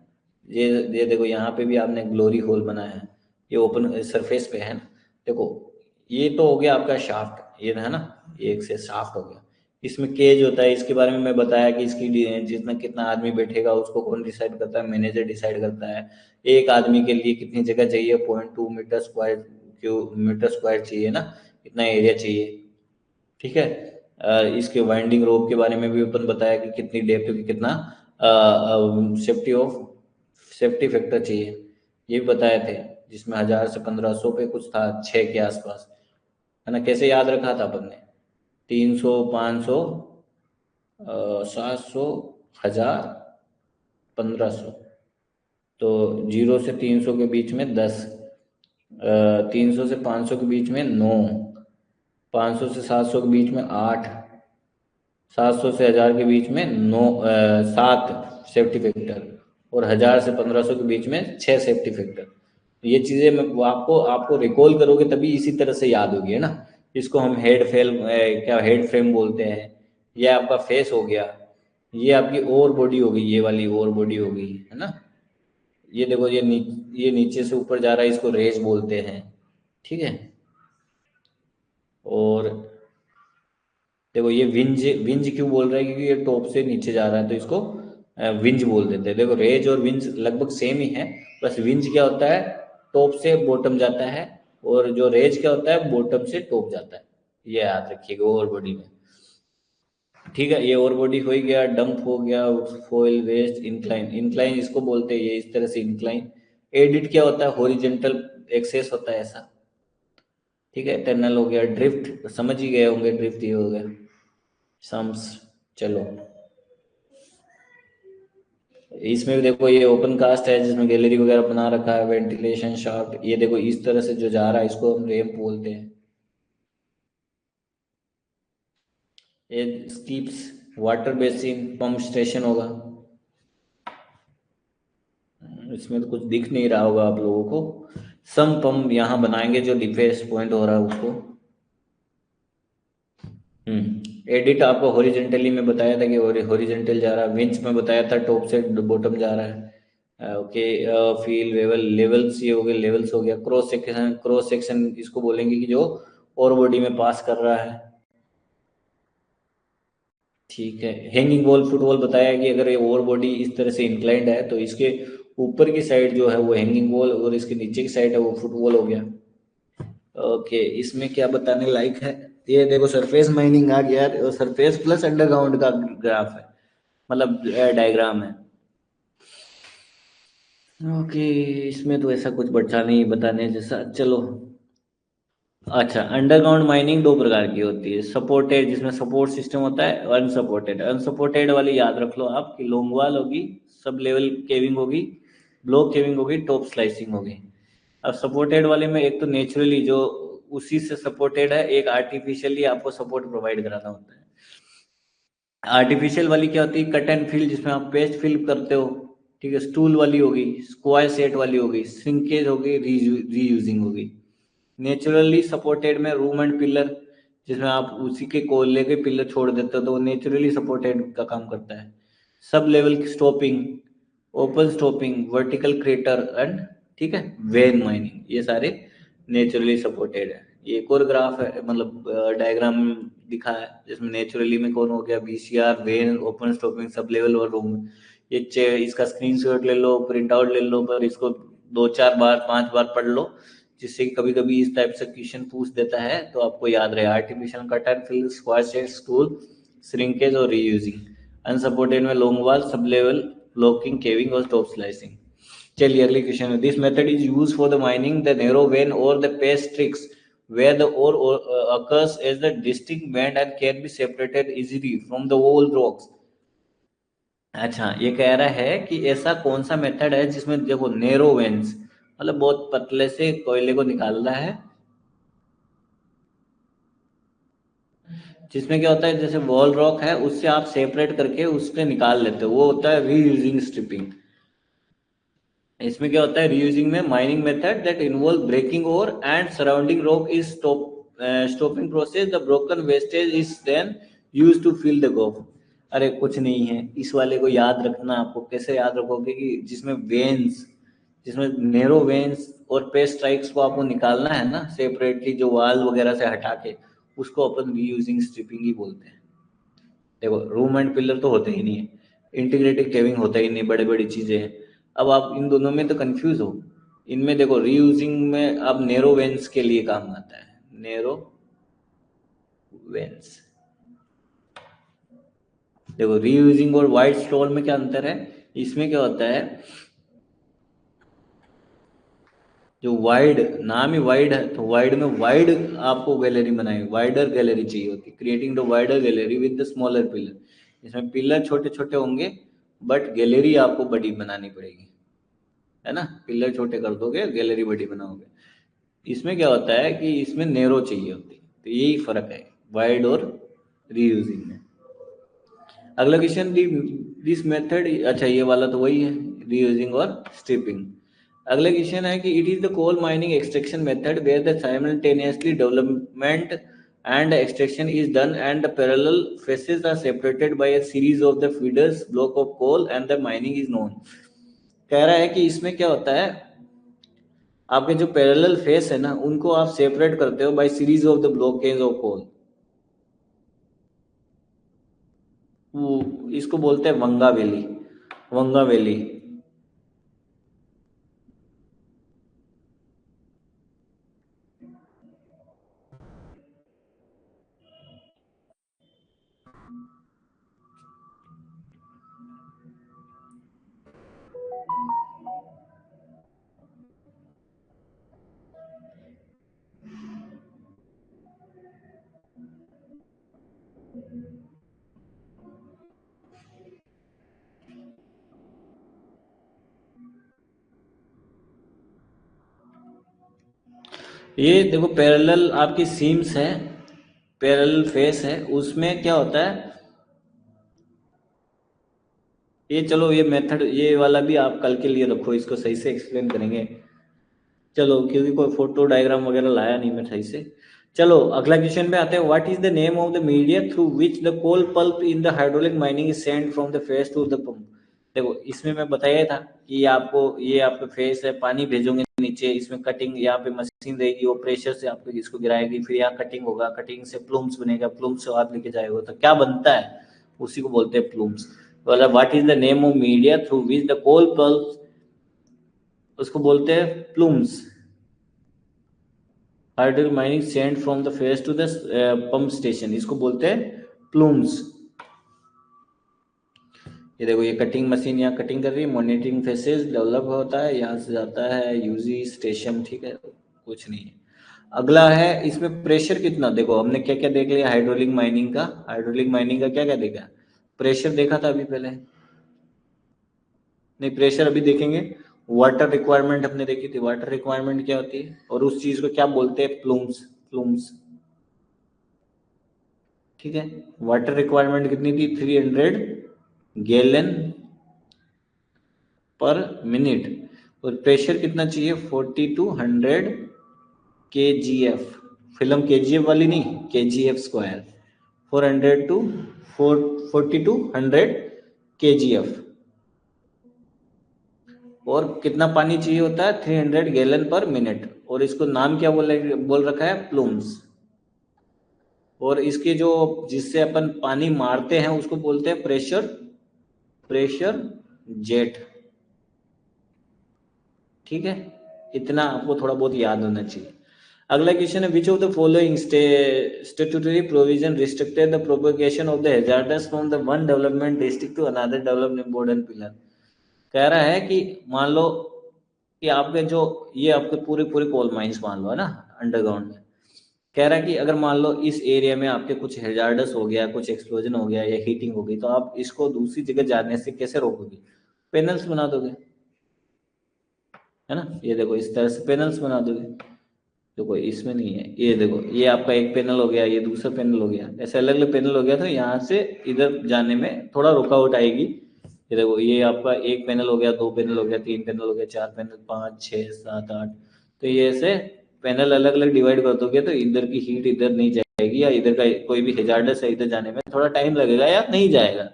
ये देखो यहाँ पे भी आपने ग्लोरी होल बनाया है, ये ओपन सरफेस पे है ना। देखो ये तो हो गया आपका शाफ्ट, ये है ना, एक से शाफ्ट हो गया। इसमें केज होता है, इसके बारे में मैं बताया कि इसकी जितना कितना आदमी बैठेगा उसको कौन डिसाइड करता है? मैनेजर डिसाइड करता है। एक आदमी के लिए कितनी जगह चाहिए? 0.2 मीटर स्क्वायर, मीटर स्क्वायर चाहिए ना, इतना एरिया चाहिए। ठीक है। इसके वाइंडिंग रोप के बारे में भी अपन बताया कि कितनी डेप्थ की कितना सेफ्टी फैक्टर चाहिए, ये भी बताए थे, जिसमें 1000 से 1500 पे कुछ था, 6 के आसपास, है ना। कैसे याद रखा था अपन ने? 300, 500, 700, 1000, 1500। तो 0 से 300 के बीच में 10, 300 से 500 के बीच में 9, 500 से 700 के बीच में 8, 700 से 1000 के बीच में 7 सेफ्टी फैक्टर, और 1000 से 1500 के बीच में 6 सेफ्टी फैक्टर। ये चीज़ें मैं आपको रिकॉल करोगे तभी इसी तरह से याद होगी, है ना। इसको हम हेड फ्रेम बोलते हैं। ये आपका फेस हो गया, ये आपकी ओवर बॉडी हो गई, ये वाली ओवर बॉडी हो गई, है ना। ये देखो ये नीचे से ऊपर जा रहा है, इसको रेज बोलते हैं। ठीक है। और देखो ये विंज, विंज क्यों बोल रहा है? क्योंकि ये टॉप से नीचे जा रहा है तो इसको विंज बोल देते हैं। देखो रेज और विंज लगभग सेम ही है, बस विंज क्या होता है? टॉप से बॉटम जाता है, और जो रेज क्या होता है? बॉटम से टॉप जाता है। ये याद रखिएगा ओवर बॉडी में। ठीक है, ये ओवर बॉडी हो ही गया। डंप हो गया, फॉइल वेस्ट, इंक्लाइन, इंक्लाइन इसको बोलते हैं, ये इस तरह से इंक्लाइन। एडिट क्या होता है? हॉरिजेंटल एक्सेस होता है ऐसा। ठीक है। टनल हो गया, ड्रिफ्ट समझ ही गए होंगे, ड्रिफ्ट ये हो गया। सम्स, चलो इसमें भी देखो ये ओपन कास्ट है जिसमें गैलरी वगैरह बना रखा है, वेंटिलेशन शाफ्ट, ये देखो इस तरह से जो जा रहा है इसको हम रैंप बोलते हैं। ये स्कीप्स, वाटर बेसिन, पंप स्टेशन होगा। इसमें तो कुछ दिख नहीं रहा होगा आप लोगों को। सम पंप यहाँ बनाएंगे जो डिफेंस पॉइंट हो रहा है उसको। एडिट आपको हॉरिजेंटली में बताया था कि हॉरिजेंटल जा रहा है। विंच में बताया था टॉप से बॉटम जा रहा है। ओके। फील लेवल, लेवल्स ये हो गए, लेवल्स हो गया। क्रॉस सेक्शन, क्रॉस सेक्शन इसको बोलेंगे कि जो और बॉडी में पास कर रहा है। ठीक है। हैंगिंग वॉल फुटवॉल बताया कि अगर ये ओवर बॉडी इस तरह से इंक्लाइंड है तो इसके ऊपर की साइड जो है वो हैंगिंग वॉल और इसके नीचे की साइड है वो फुटवॉल हो गया। ओके, इसमें क्या बताने लायक है, ये देखो सरफेस माइनिंग आ गया और सरफेस प्लस अंडरग्राउंड का ग्राफ है, मतलब डायग्राम है। ओके, इसमें तो ऐसा कुछ बचा नहीं बताने जैसा। चलो अच्छा, अंडरग्राउंड माइनिंग दो प्रकार की होती है, सपोर्टेड जिसमें सपोर्ट सिस्टम होता है, और अनसपोर्टेड। अनसपोर्टेड वाली याद रख लो आप कि लॉन्गवॉल होगी, सब लेवल केविंग होगी, ब्लॉक केविंग होगी, टॉप स्लाइसिंग होगी। अब सपोर्टेड वाले में एक तो नेचुरली जो उसी से सपोर्टेड है, एक आर्टिफिशियली आपको सपोर्ट प्रोवाइड कराना होता है। आर्टिफिशियल वाली क्या होती है, कट एंड फिल जिसमें आप पेस्ट फिल करते हो, ठीक है, स्टूल वाली होगी, स्क्वायर सेट वाली होगी, श्रिंकेज होगी, रीयूजिंग होगी। नेचुरली सपोर्टेड में रूम एंड पिलर जिसमें आप उसी के कोयले के पिलर छोड़ देते हो तो वो नेचुरली सपोर्टेड का काम करता है। Sub level stopping, open stopping, vertical crater and, ठीक है, वेन माइनिंग, ये सारे नेचुरली सपोर्टेड है। ये एक और ग्राफ है, मतलब डायग्राम दिखा है जिसमें नेचुरली में कौन हो गया, BCR, when, open stopping, sub level और रूम। ये इसका स्क्रीनशॉट ले लो, प्रिंट आउट ले लो, पर इसको 2-4 बार 5 बार पढ़ लो, जिससे कभी कभी इस टाइप से क्वेश्चन पूछ देता है तो आपको याद रहे। Artificial cut and fill, square set, stull, shrinkage और रीयूजिंग। अनसपोर्टेड में long wall, sub level, blocking, caving और टॉप स्लाइसिंग। चलिए अगली क्वेश्चन है, this method is use for the mining the narrow vein और the paste tricks where the ore occurs as the distinct band and can be separated easily from the whole rocks। अच्छा, ये कह रहा है कि ऐसा कौन सा मेथड है जिसमें देखो नैरो वेन्स, मतलब बहुत पतले से कोयले को निकालना है, जिसमें क्या होता है जैसे वॉल रॉक है उससे आप सेपरेट करके उससे निकाल लेते हो, वो होता है रीयूजिंग स्ट्रिपिंग। इसमें क्या होता है, रीयूजिंग में mining method that involve breaking ore and surrounding rock is stoping process, the broken wastage is then used to fill the gap. अरे कुछ नहीं है, इस वाले को याद रखना। आपको कैसे याद रखोगे कि जिसमें वेन्स, जिसमें नैरो वेन्स और पेस्ट स्ट्राइक्स को आपको निकालना है ना सेपरेटली, जो वाल वगैरह से हटा के, उसको अपन रीयूजिंग स्ट्रिपिंग ही बोलते हैं। देखो रूम एंड पिलर तो होते ही नहीं है, इंटीग्रेटेड केविंग होता ही नहीं, बड़ी बड़ी चीजें हैं। अब आप इन दोनों में तो कंफ्यूज हो। इनमें देखो रीयूजिंग में अब नैरो वेन्स के लिए काम आता है, नैरो वेन्स। देखो रीयूजिंग और वाइड स्टोन में क्या अंतर है, इसमें क्या होता है, जो वाइड, नाम ही वाइड है तो वाइड में वाइड आपको गैलरी बनाई, वाइडर गैलरी चाहिए होती, creating the wider gallery with the smaller pillar. इसमें पिलर छोटे छोटे होंगे बट गैलरी आपको बड़ी बनानी पड़ेगी, है ना, पिलर छोटे कर दोगे गैलरी बड़ी बनाओगे। इसमें क्या होता है कि इसमें नैरो चाहिए होती, तो यही फर्क है वाइड और रीयूजिंग में। अगला क्वेश्चन, दिस मेथड, अच्छा ये वाला तो वही है, रीयूजिंग और स्ट्रिपिंग। अगला क्वेश्चन है कि it is the coal mining extraction method where the simultaneously development and extraction is done and the parallel faces are separated by a series of the feeders block of coal and the mining is known. कह रहा है कि इसमें क्या होता है, आपके जो पैरेलल फेस है ना उनको आप सेपरेट करते हो by series of the blockage of coal, वो इसको बोलते हैं वंगा वैली, वंगा वैली। ये देखो पैरेलल आपकी सीम्स है, पैरेलल फेस है, उसमें क्या होता है, ये चलो ये मेथड ये वाला भी आप कल के लिए रखो, इसको सही से एक्सप्लेन करेंगे। चलो क्योंकि कोई फोटो डायग्राम वगैरह लाया नहीं मैं सही से। चलो अगला क्वेश्चन पे आते हैं, what is the name of the media through which the coal pulp in the hydraulic mining is sent from the face to the pump. देखो इसमें मैं बताया था कि आपको ये आपका फेस है, पानी भेजोगे नीचे, इसमें कटिंग, यहाँ पे मशीन रहेगी, वो प्रेशर से आपको इसको गिराएगी, फिर यहाँ कटिंग होगा, कटिंग से प्लूम्स बनेगा, प्लूम्स से आप लेके जाएगा तो क्या बनता है, उसी को बोलते हैं प्लूम्स। मतलब what is the name of media through which the coal pulp उसको बोलते हैं plumes. Hydraulic mining send from the face to the pump station, इसको बोलते हैं प्लूम्स। ये देखो ये कटिंग मशीन यहाँ कटिंग कर रही है, मॉनिटरिंग फेसेस डेवलप होता है, यहाँ से जाता है यूजी स्टेशन, ठीक है, कुछ नहीं है। अगला है इसमें प्रेशर कितना, देखो हमने क्या क्या देख लिया हाइड्रोलिक माइनिंग का, हाइड्रोलिक माइनिंग का क्या क्या देखा, प्रेशर देखा था अभी पहले, नहीं प्रेशर अभी देखेंगे। वाटर रिक्वायरमेंट हमने देखी थी, वाटर रिक्वायरमेंट क्या होती है और उस चीज को क्या बोलते हैं, प्लूम्स, प्लूम्स, ठीक है। वाटर रिक्वायरमेंट कितनी थी, 300 गैलन पर मिनट, और प्रेशर कितना चाहिए, 40 to 100 kgf, फिल्म kgf वाली नहीं, kgf square, 400 to 40 to 100 kgf, और कितना पानी चाहिए होता है, 300 गैलन पर मिनट, और इसको नाम क्या बोल रखा है, प्लूम्स। और इसके जो जिससे अपन पानी मारते हैं उसको बोलते हैं प्रेशर जेट, ठीक है। इतना आपको थोड़ा बहुत याद होना चाहिए। अगला क्वेश्चन है, which of the following statutory provision restricted the propagation of the hazards from the one development district to another development important pillar. कह रहा है कि मान लो कि आपके जो ये आपके पूरे पूरे कोल माइंस मान लो है ना अंडरग्राउंड में, कह रहा है कि अगर मान लो इस एरिया में आपके कुछ हैजार्डस हो गया, कुछ एक्सप्लोजन हो गया या हीटिंग हो गई, तो आप इसको दूसरी जगह जाने से कैसे रोकोगे, पैनल्स बना दोगे, है ना। ये देखो इस तरह से पैनल्स बना दोगे, देखो इसमें नहीं है, ये देखो ये आपका एक पैनल हो गया, ये दूसरा पैनल हो गया, ऐसे अलग अलग पैनल हो गया, तो यहाँ से इधर जाने में थोड़ा रुकावट आएगी। ये देखो ये आपका एक पैनल हो गया, दो पैनल हो गया, तीन पैनल हो गया, चार पैनल, 5 6 7 8, तो ये ऐसे पैनल अलग अलग डिवाइड कर दोगे तो इधर की हीट इधर नहीं जाएगी, या इधर का कोई भी हैजार्डस है इधर जाने में थोड़ा टाइम लगेगा या नहीं जाएगा,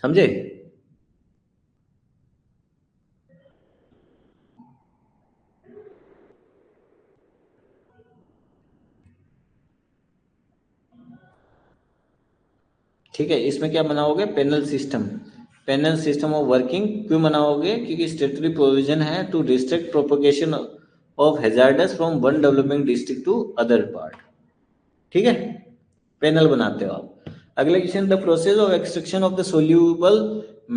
समझे। ठीक है, इसमें क्या बनाओगे, पैनल सिस्टम ऑफ वर्किंग क्यों बनाओगे, क्योंकि स्टेटरी प्रोविजन है to restrict propagation of hazards from one developing district to other part, ठीक है, पैनल बनाते हो आप। अगला question, the process of extraction of the soluble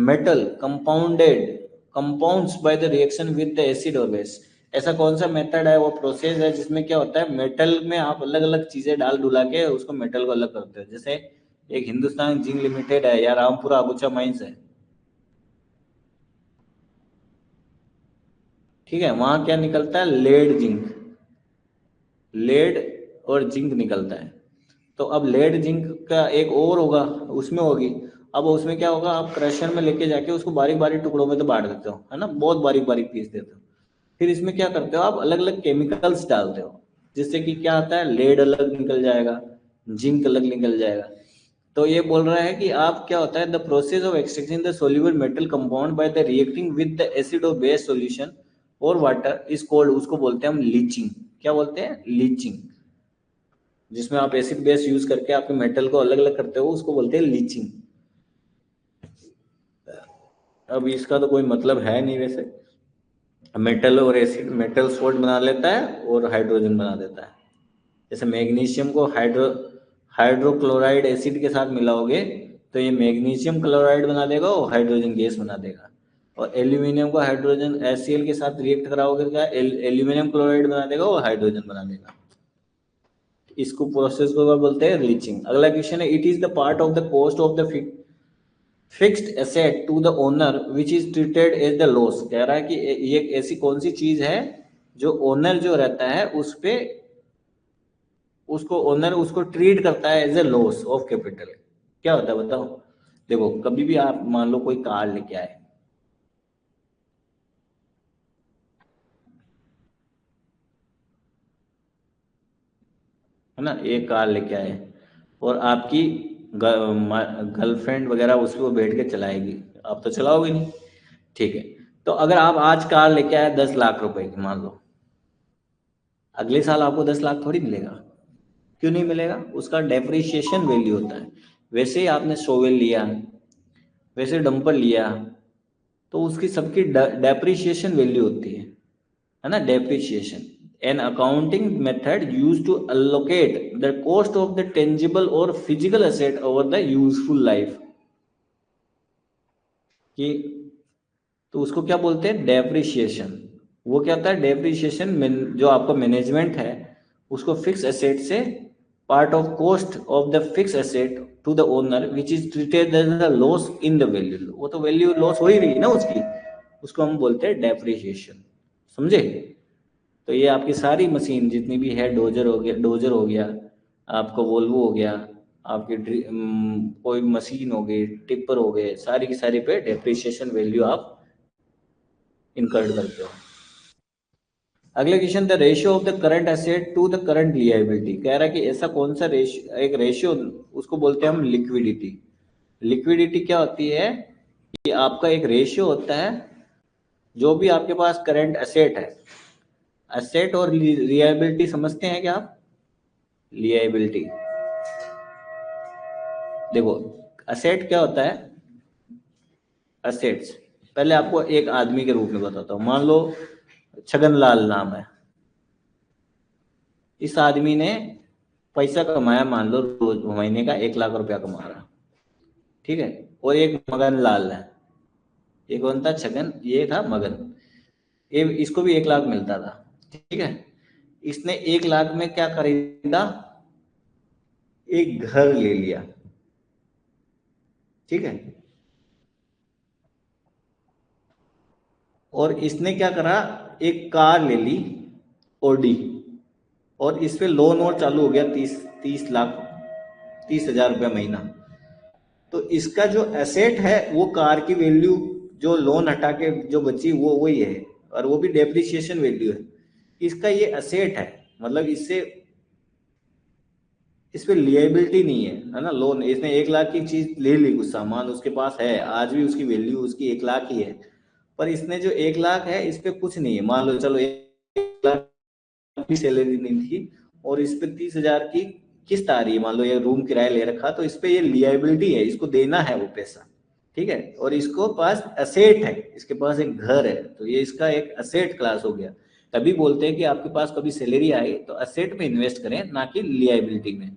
metal compounds by the reaction with the acid और बेस, ऐसा कौन सा मेथड है, वो प्रोसेस है जिसमें क्या होता है, मेटल में आप अलग अलग चीजें डाल डुला के उसको मेटल को अलग करते हो। जैसे एक हिंदुस्तान जिंक लिमिटेड है या रामपुरा अबुचा माइंस है, ठीक है, वहां क्या निकलता है, लेड और जिंक निकलता है। तो अब लेड जिंक का एक और होगा, उसमें होगी, अब उसमें क्या होगा, आप क्रशर में लेके जाके उसको बारीक बारीक टुकड़ों में तो बांट देते हो, है ना, बहुत बारीक बारीक पीस देते हो। फिर इसमें क्या करते हो, आप अलग अलग केमिकल्स डालते हो, जिससे कि क्या आता है, लेड अलग निकल जाएगा, जिंक अलग निकल जाएगा। तो ये बोल रहा है कि आप क्या होता है, the process of extracting the soluble metal compound by the reacting with the acid और बेस सॉल्यूशन और वाटर इज कॉल्ड, उसको बोलते हैं हम लीचिंग। क्या बोलते हैं, लीचिंग। जिसमें आप एसिड बेस यूज करके आपके मेटल को अलग अलग करते हो उसको बोलते हैं लीचिंग। अब इसका तो कोई मतलब है नहीं वैसे, मेटल और एसिड, मेटल सोल्ट बना लेता है और हाइड्रोजन बना देता है। जैसे मैग्नीशियम को हाइड्रोक्लोराइड एसिड के साथ मिलाओगे तो ये मैग्नीशियम क्लोराइड बना देगा और हाइड्रोजन गैस बना देगा, और एल्यूमिनियम को हाइड्रोजन HCl के साथ रिएक्ट कराओगे क्या, एल्यूमिनियम क्लोराइड बना देगा और हाइड्रोजन बना देगा। इसको प्रोसेस को बोलते हैं लीचिंग। अगला क्वेश्चन है, it is the part of the cost of the fixed asset to the owner which is treated as the loss. कह रहा है कि ये ऐसी कौन सी चीज है जो ओनर जो रहता है उस पे उसको ओनर उसको ट्रीट करता है as a loss of capital. क्या होता है बताओ। देखो कभी भी आप मान लो कोई कार लेके आए, है ना, एक कार लेके आए और आपकी गर्लफ्रेंड वगैरह उस पर बैठ के चलाएगी, आप तो चलाओगे नहीं, ठीक है। तो अगर आप आज कार लेके आए 10 लाख रुपए की मान लो, अगले साल आपको 10 लाख थोड़ी मिलेगा। क्यों नहीं मिलेगा, उसका डेप्रिसिएशन वैल्यू होता है। वैसे ही आपने शोवेल लिया, वैसे डंपर लिया, तो उसकी सबकी डेप्रिसिएशन वैल्यू होती है ना, depreciation. An accounting method use to allocate the cost of the tangible और physical asset over the useful life, कि तो उसको क्या बोलते हैं, डेप्रिसिएशन। वो क्या होता है, डेप्रिसिएशन जो आपका मैनेजमेंट है उसको फिक्स एसेट से part of cost of the fix asset to the owner which is treated as the loss in the value. वो तो वैल्यू लॉस हो ही रही है ना उसकी, उसको हम बोलते हैं डेप्रिसिएशन। समझे? तो ये आपकी सारी मशीन जितनी भी है, डोजर हो गया आपका, वोल्वो हो गया आपकी, कोई मशीन हो गई, टिप्पर हो गए, सारी की सारी पे डेप्रिसिएशन वैल्यू आप इनकर्ड करते हो। अगला question, the ratio of the current asset to the current liability. कह रहा है कि ऐसा कौन सा रेशियो, एक रेशियो, उसको बोलते हैं हम लिक्विडिटी। लिक्विडिटी क्या होती है कि आपका एक रेशियो होता है, जो भी आपके पास करंट एसेट है, एसेट और लिएबिलिटी समझते हैं क्या आप? लिएबिलिटी देखो, एसेट क्या होता है, एसेट्स पहले आपको एक आदमी के रूप में बताता हूँ। मान लो छगन लाल नाम है, इस आदमी ने पैसा कमाया, मान लो रोज महीने का 1 लाख रुपया कमा रहा, ठीक है। और एक मगन लाल है, एक कौन था, छगन, ये था मगन, ये इसको भी 1 लाख मिलता था, ठीक है। इसने 1 लाख में क्या खरीदा, एक घर ले लिया, ठीक है। और इसने क्या करा, एक कार ले ली ओडी, और इस पे लोन और चालू हो गया 30 हजार रुपया महीना। तो इसका जो एसेट है वो कार की वैल्यू जो लोन हटा के जो बची वो वही है, और वो भी डेप्रिसिएशन वैल्यू है। इसका ये एसेट है, मतलब इससे इस पे लिएबिलिटी नहीं है ना। लोन, इसने 1 लाख की चीज ले ली, कुछ सामान उसके पास है, आज भी उसकी वैल्यू उसकी 1 लाख ही है, पर इसने जो 1 लाख है इस पे कुछ नहीं है। मान लो चलो 1 लाख की सैलरी नहीं थी और इस पे 30 हजार की किस्त आ रही है, मान लो ये रूम किराया ले रखा, तो इस पे ये लिएबिलिटी है, इसको देना है वो पैसा, ठीक है। और इसको पास एसेट है, इसके पास एक घर है, तो ये इसका एक एसेट क्लास हो गया। तभी बोलते हैं कि आपके पास कभी सैलरी आई तो एसेट में इन्वेस्ट करें, ना कि लिएबिलिटी में, है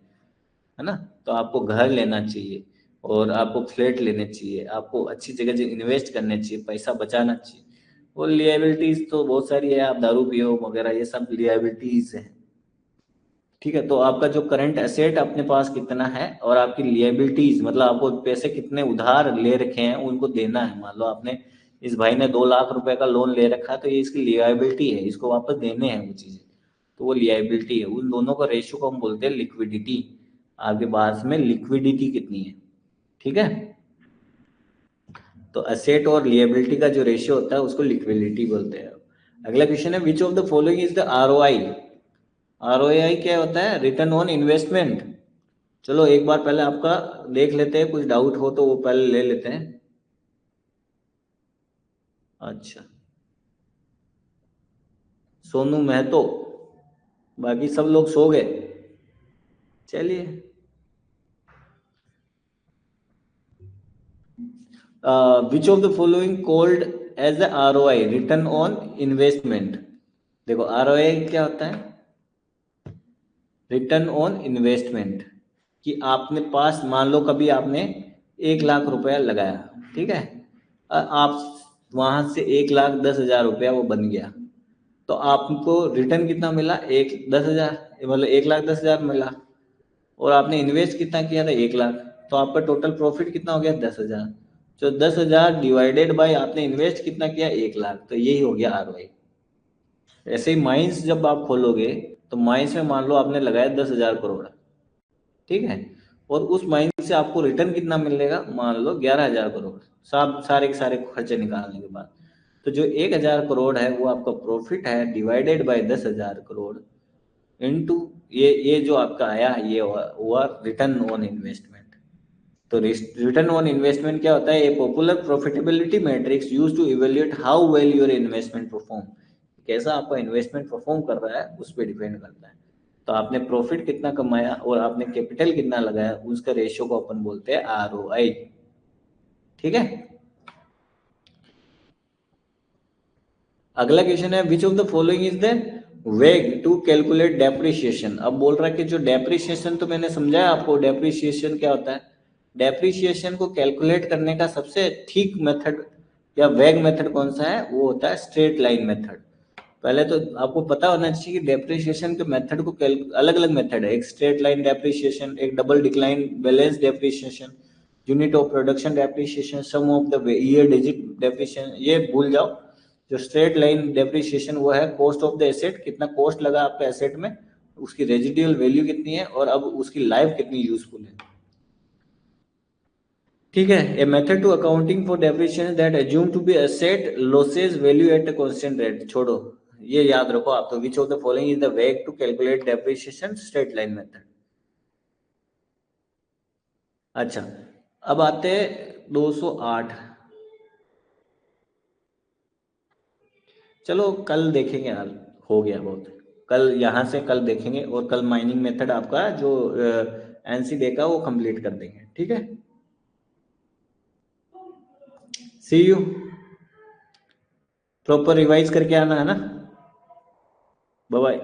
ना। तो आपको घर लेना चाहिए, और आपको फ्लैट लेने चाहिए, आपको अच्छी जगह इन्वेस्ट करने चाहिए, पैसा बचाना चाहिए। और लिएबिलिटीज तो बहुत सारी है, आप दारू पियो वगैरह, ये सब लिएबिलिटीज है, ठीक है। तो आपका जो करंट एसेट अपने पास कितना है, और आपकी लिएबिलिटीज मतलब आपको पैसे कितने उधार ले रखे हैं उनको देना है। मान लो आपने, इस भाई ने 2 लाख रुपए का लोन ले रखा है, तो ये इसकी लिएबिलिटी है, इसको वापस देने हैं वो चीजें, तो वो लिएबिलिटी है। उन दोनों का रेशियो को हम बोलते हैं लिक्विडिटी। आपके पास में लिक्विडिटी कितनी है, ठीक है। तो एसेट और लिएबिलिटी का जो रेशियो होता है उसको लिक्विडिटी बोलते हैं। अगला क्वेश्चन है, which of the following is the ROI. ROI क्या होता है, रिटर्न ऑन इन्वेस्टमेंट। चलो एक बार पहले आपका देख लेते हैं, कुछ डाउट हो तो वो पहले ले लेते हैं। अच्छा, सोनू महतो, बाकी सब लोग सो गए, चलिए। Which of the following called as the ROI, return on investment. देखो आरओआई क्या होता है, रिटर्न ऑन इन्वेस्टमेंट, कि आपने पास, मान लो कभी आपने 1 लाख रुपया लगाया, ठीक है। आप वहां से 1,10,000 रुपया वो बन गया, तो आपको रिटर्न कितना मिला, 10,000, मतलब 1,10,000 मिला। और आपने इन्वेस्ट कितना किया था, 1 लाख, तो आपका टोटल प्रॉफिट कितना हो गया, 10,000। तो 10,000 डिवाइडेड बाय आपने इन्वेस्ट कितना किया, 1 लाख, तो यही हो गया आरओआई। ऐसे ही माइंस जब आप खोलोगे तो माइंस में मान लो आपने लगाया 10,000 करोड़, ठीक है। और उस माइंस से आपको रिटर्न कितना मिलेगा, मान लो 11,000 करोड़, सारे के सारे खर्चे निकालने के बाद। तो जो 1,000 करोड़ है वो आपका प्रॉफिट है, डिवाइडेड बाय 10,000 करोड़ इनटू ये जो आपका आया, ये हुआ रिटर्न ऑन इन्वेस्टमेंट। तो रिटर्न ऑन इन्वेस्टमेंट क्या होता है, a popular profitability matrix used to evaluate how well your investment perform. कैसा आपका इन्वेस्टमेंट परफॉर्म कर रहा है उस पर डिपेंड करता है। तो आपने प्रॉफिट कितना कमाया और आपने कैपिटल कितना लगाया, उसका रेशियो को अपन बोलते हैं आरओआई, ठीक है। अगला क्वेश्चन है which of the following is the way to calculate depreciation. अब बोल रहा है कि जो डेप्रिसिएशन, तो मैंने समझाया आपको डेप्रिसिएशन क्या होता है। डेप्रिसिएशन को कैलकुलेट करने का सबसे ठीक मेथड या वेग मेथड कौन सा है, वो होता है स्ट्रेट लाइन मेथड। पहले तो आपको पता होना चाहिए कि डेप्रिसिएशन के मेथड को अलग अलग मेथड है, एक स्ट्रेट लाइन डेप्रिसिएशन, एक double decline balance depreciation, unit of production depreciation, sum of the year digit depreciation. ये भूल जाओ। जो स्ट्रेट लाइन डेप्रिसिएशन वो है कॉस्ट ऑफ द एसेट, कितना कॉस्ट लगा आपके एसेट में, उसकी रेजिडुअल वैल्यू कितनी है और अब उसकी लाइफ कितनी यूजफुल है। ठीक है। A method to accounting for depreciation that assume to be asset losses value at a constant rate. छोड़ो, ये याद रखो आप तो। Which of the following is the way to calculate depreciation, straight line method. अच्छा, अब आते 208। चलो कल देखेंगे यार, हो गया बहुत। कल यहाँ से कल देखेंगे और कल माइनिंग मेथड आपका जो एनसी देगा वो कंप्लीट कर देंगे। ठीक है, सी यू। प्रॉपर रिवाइज करके आना है ना। Bye bye.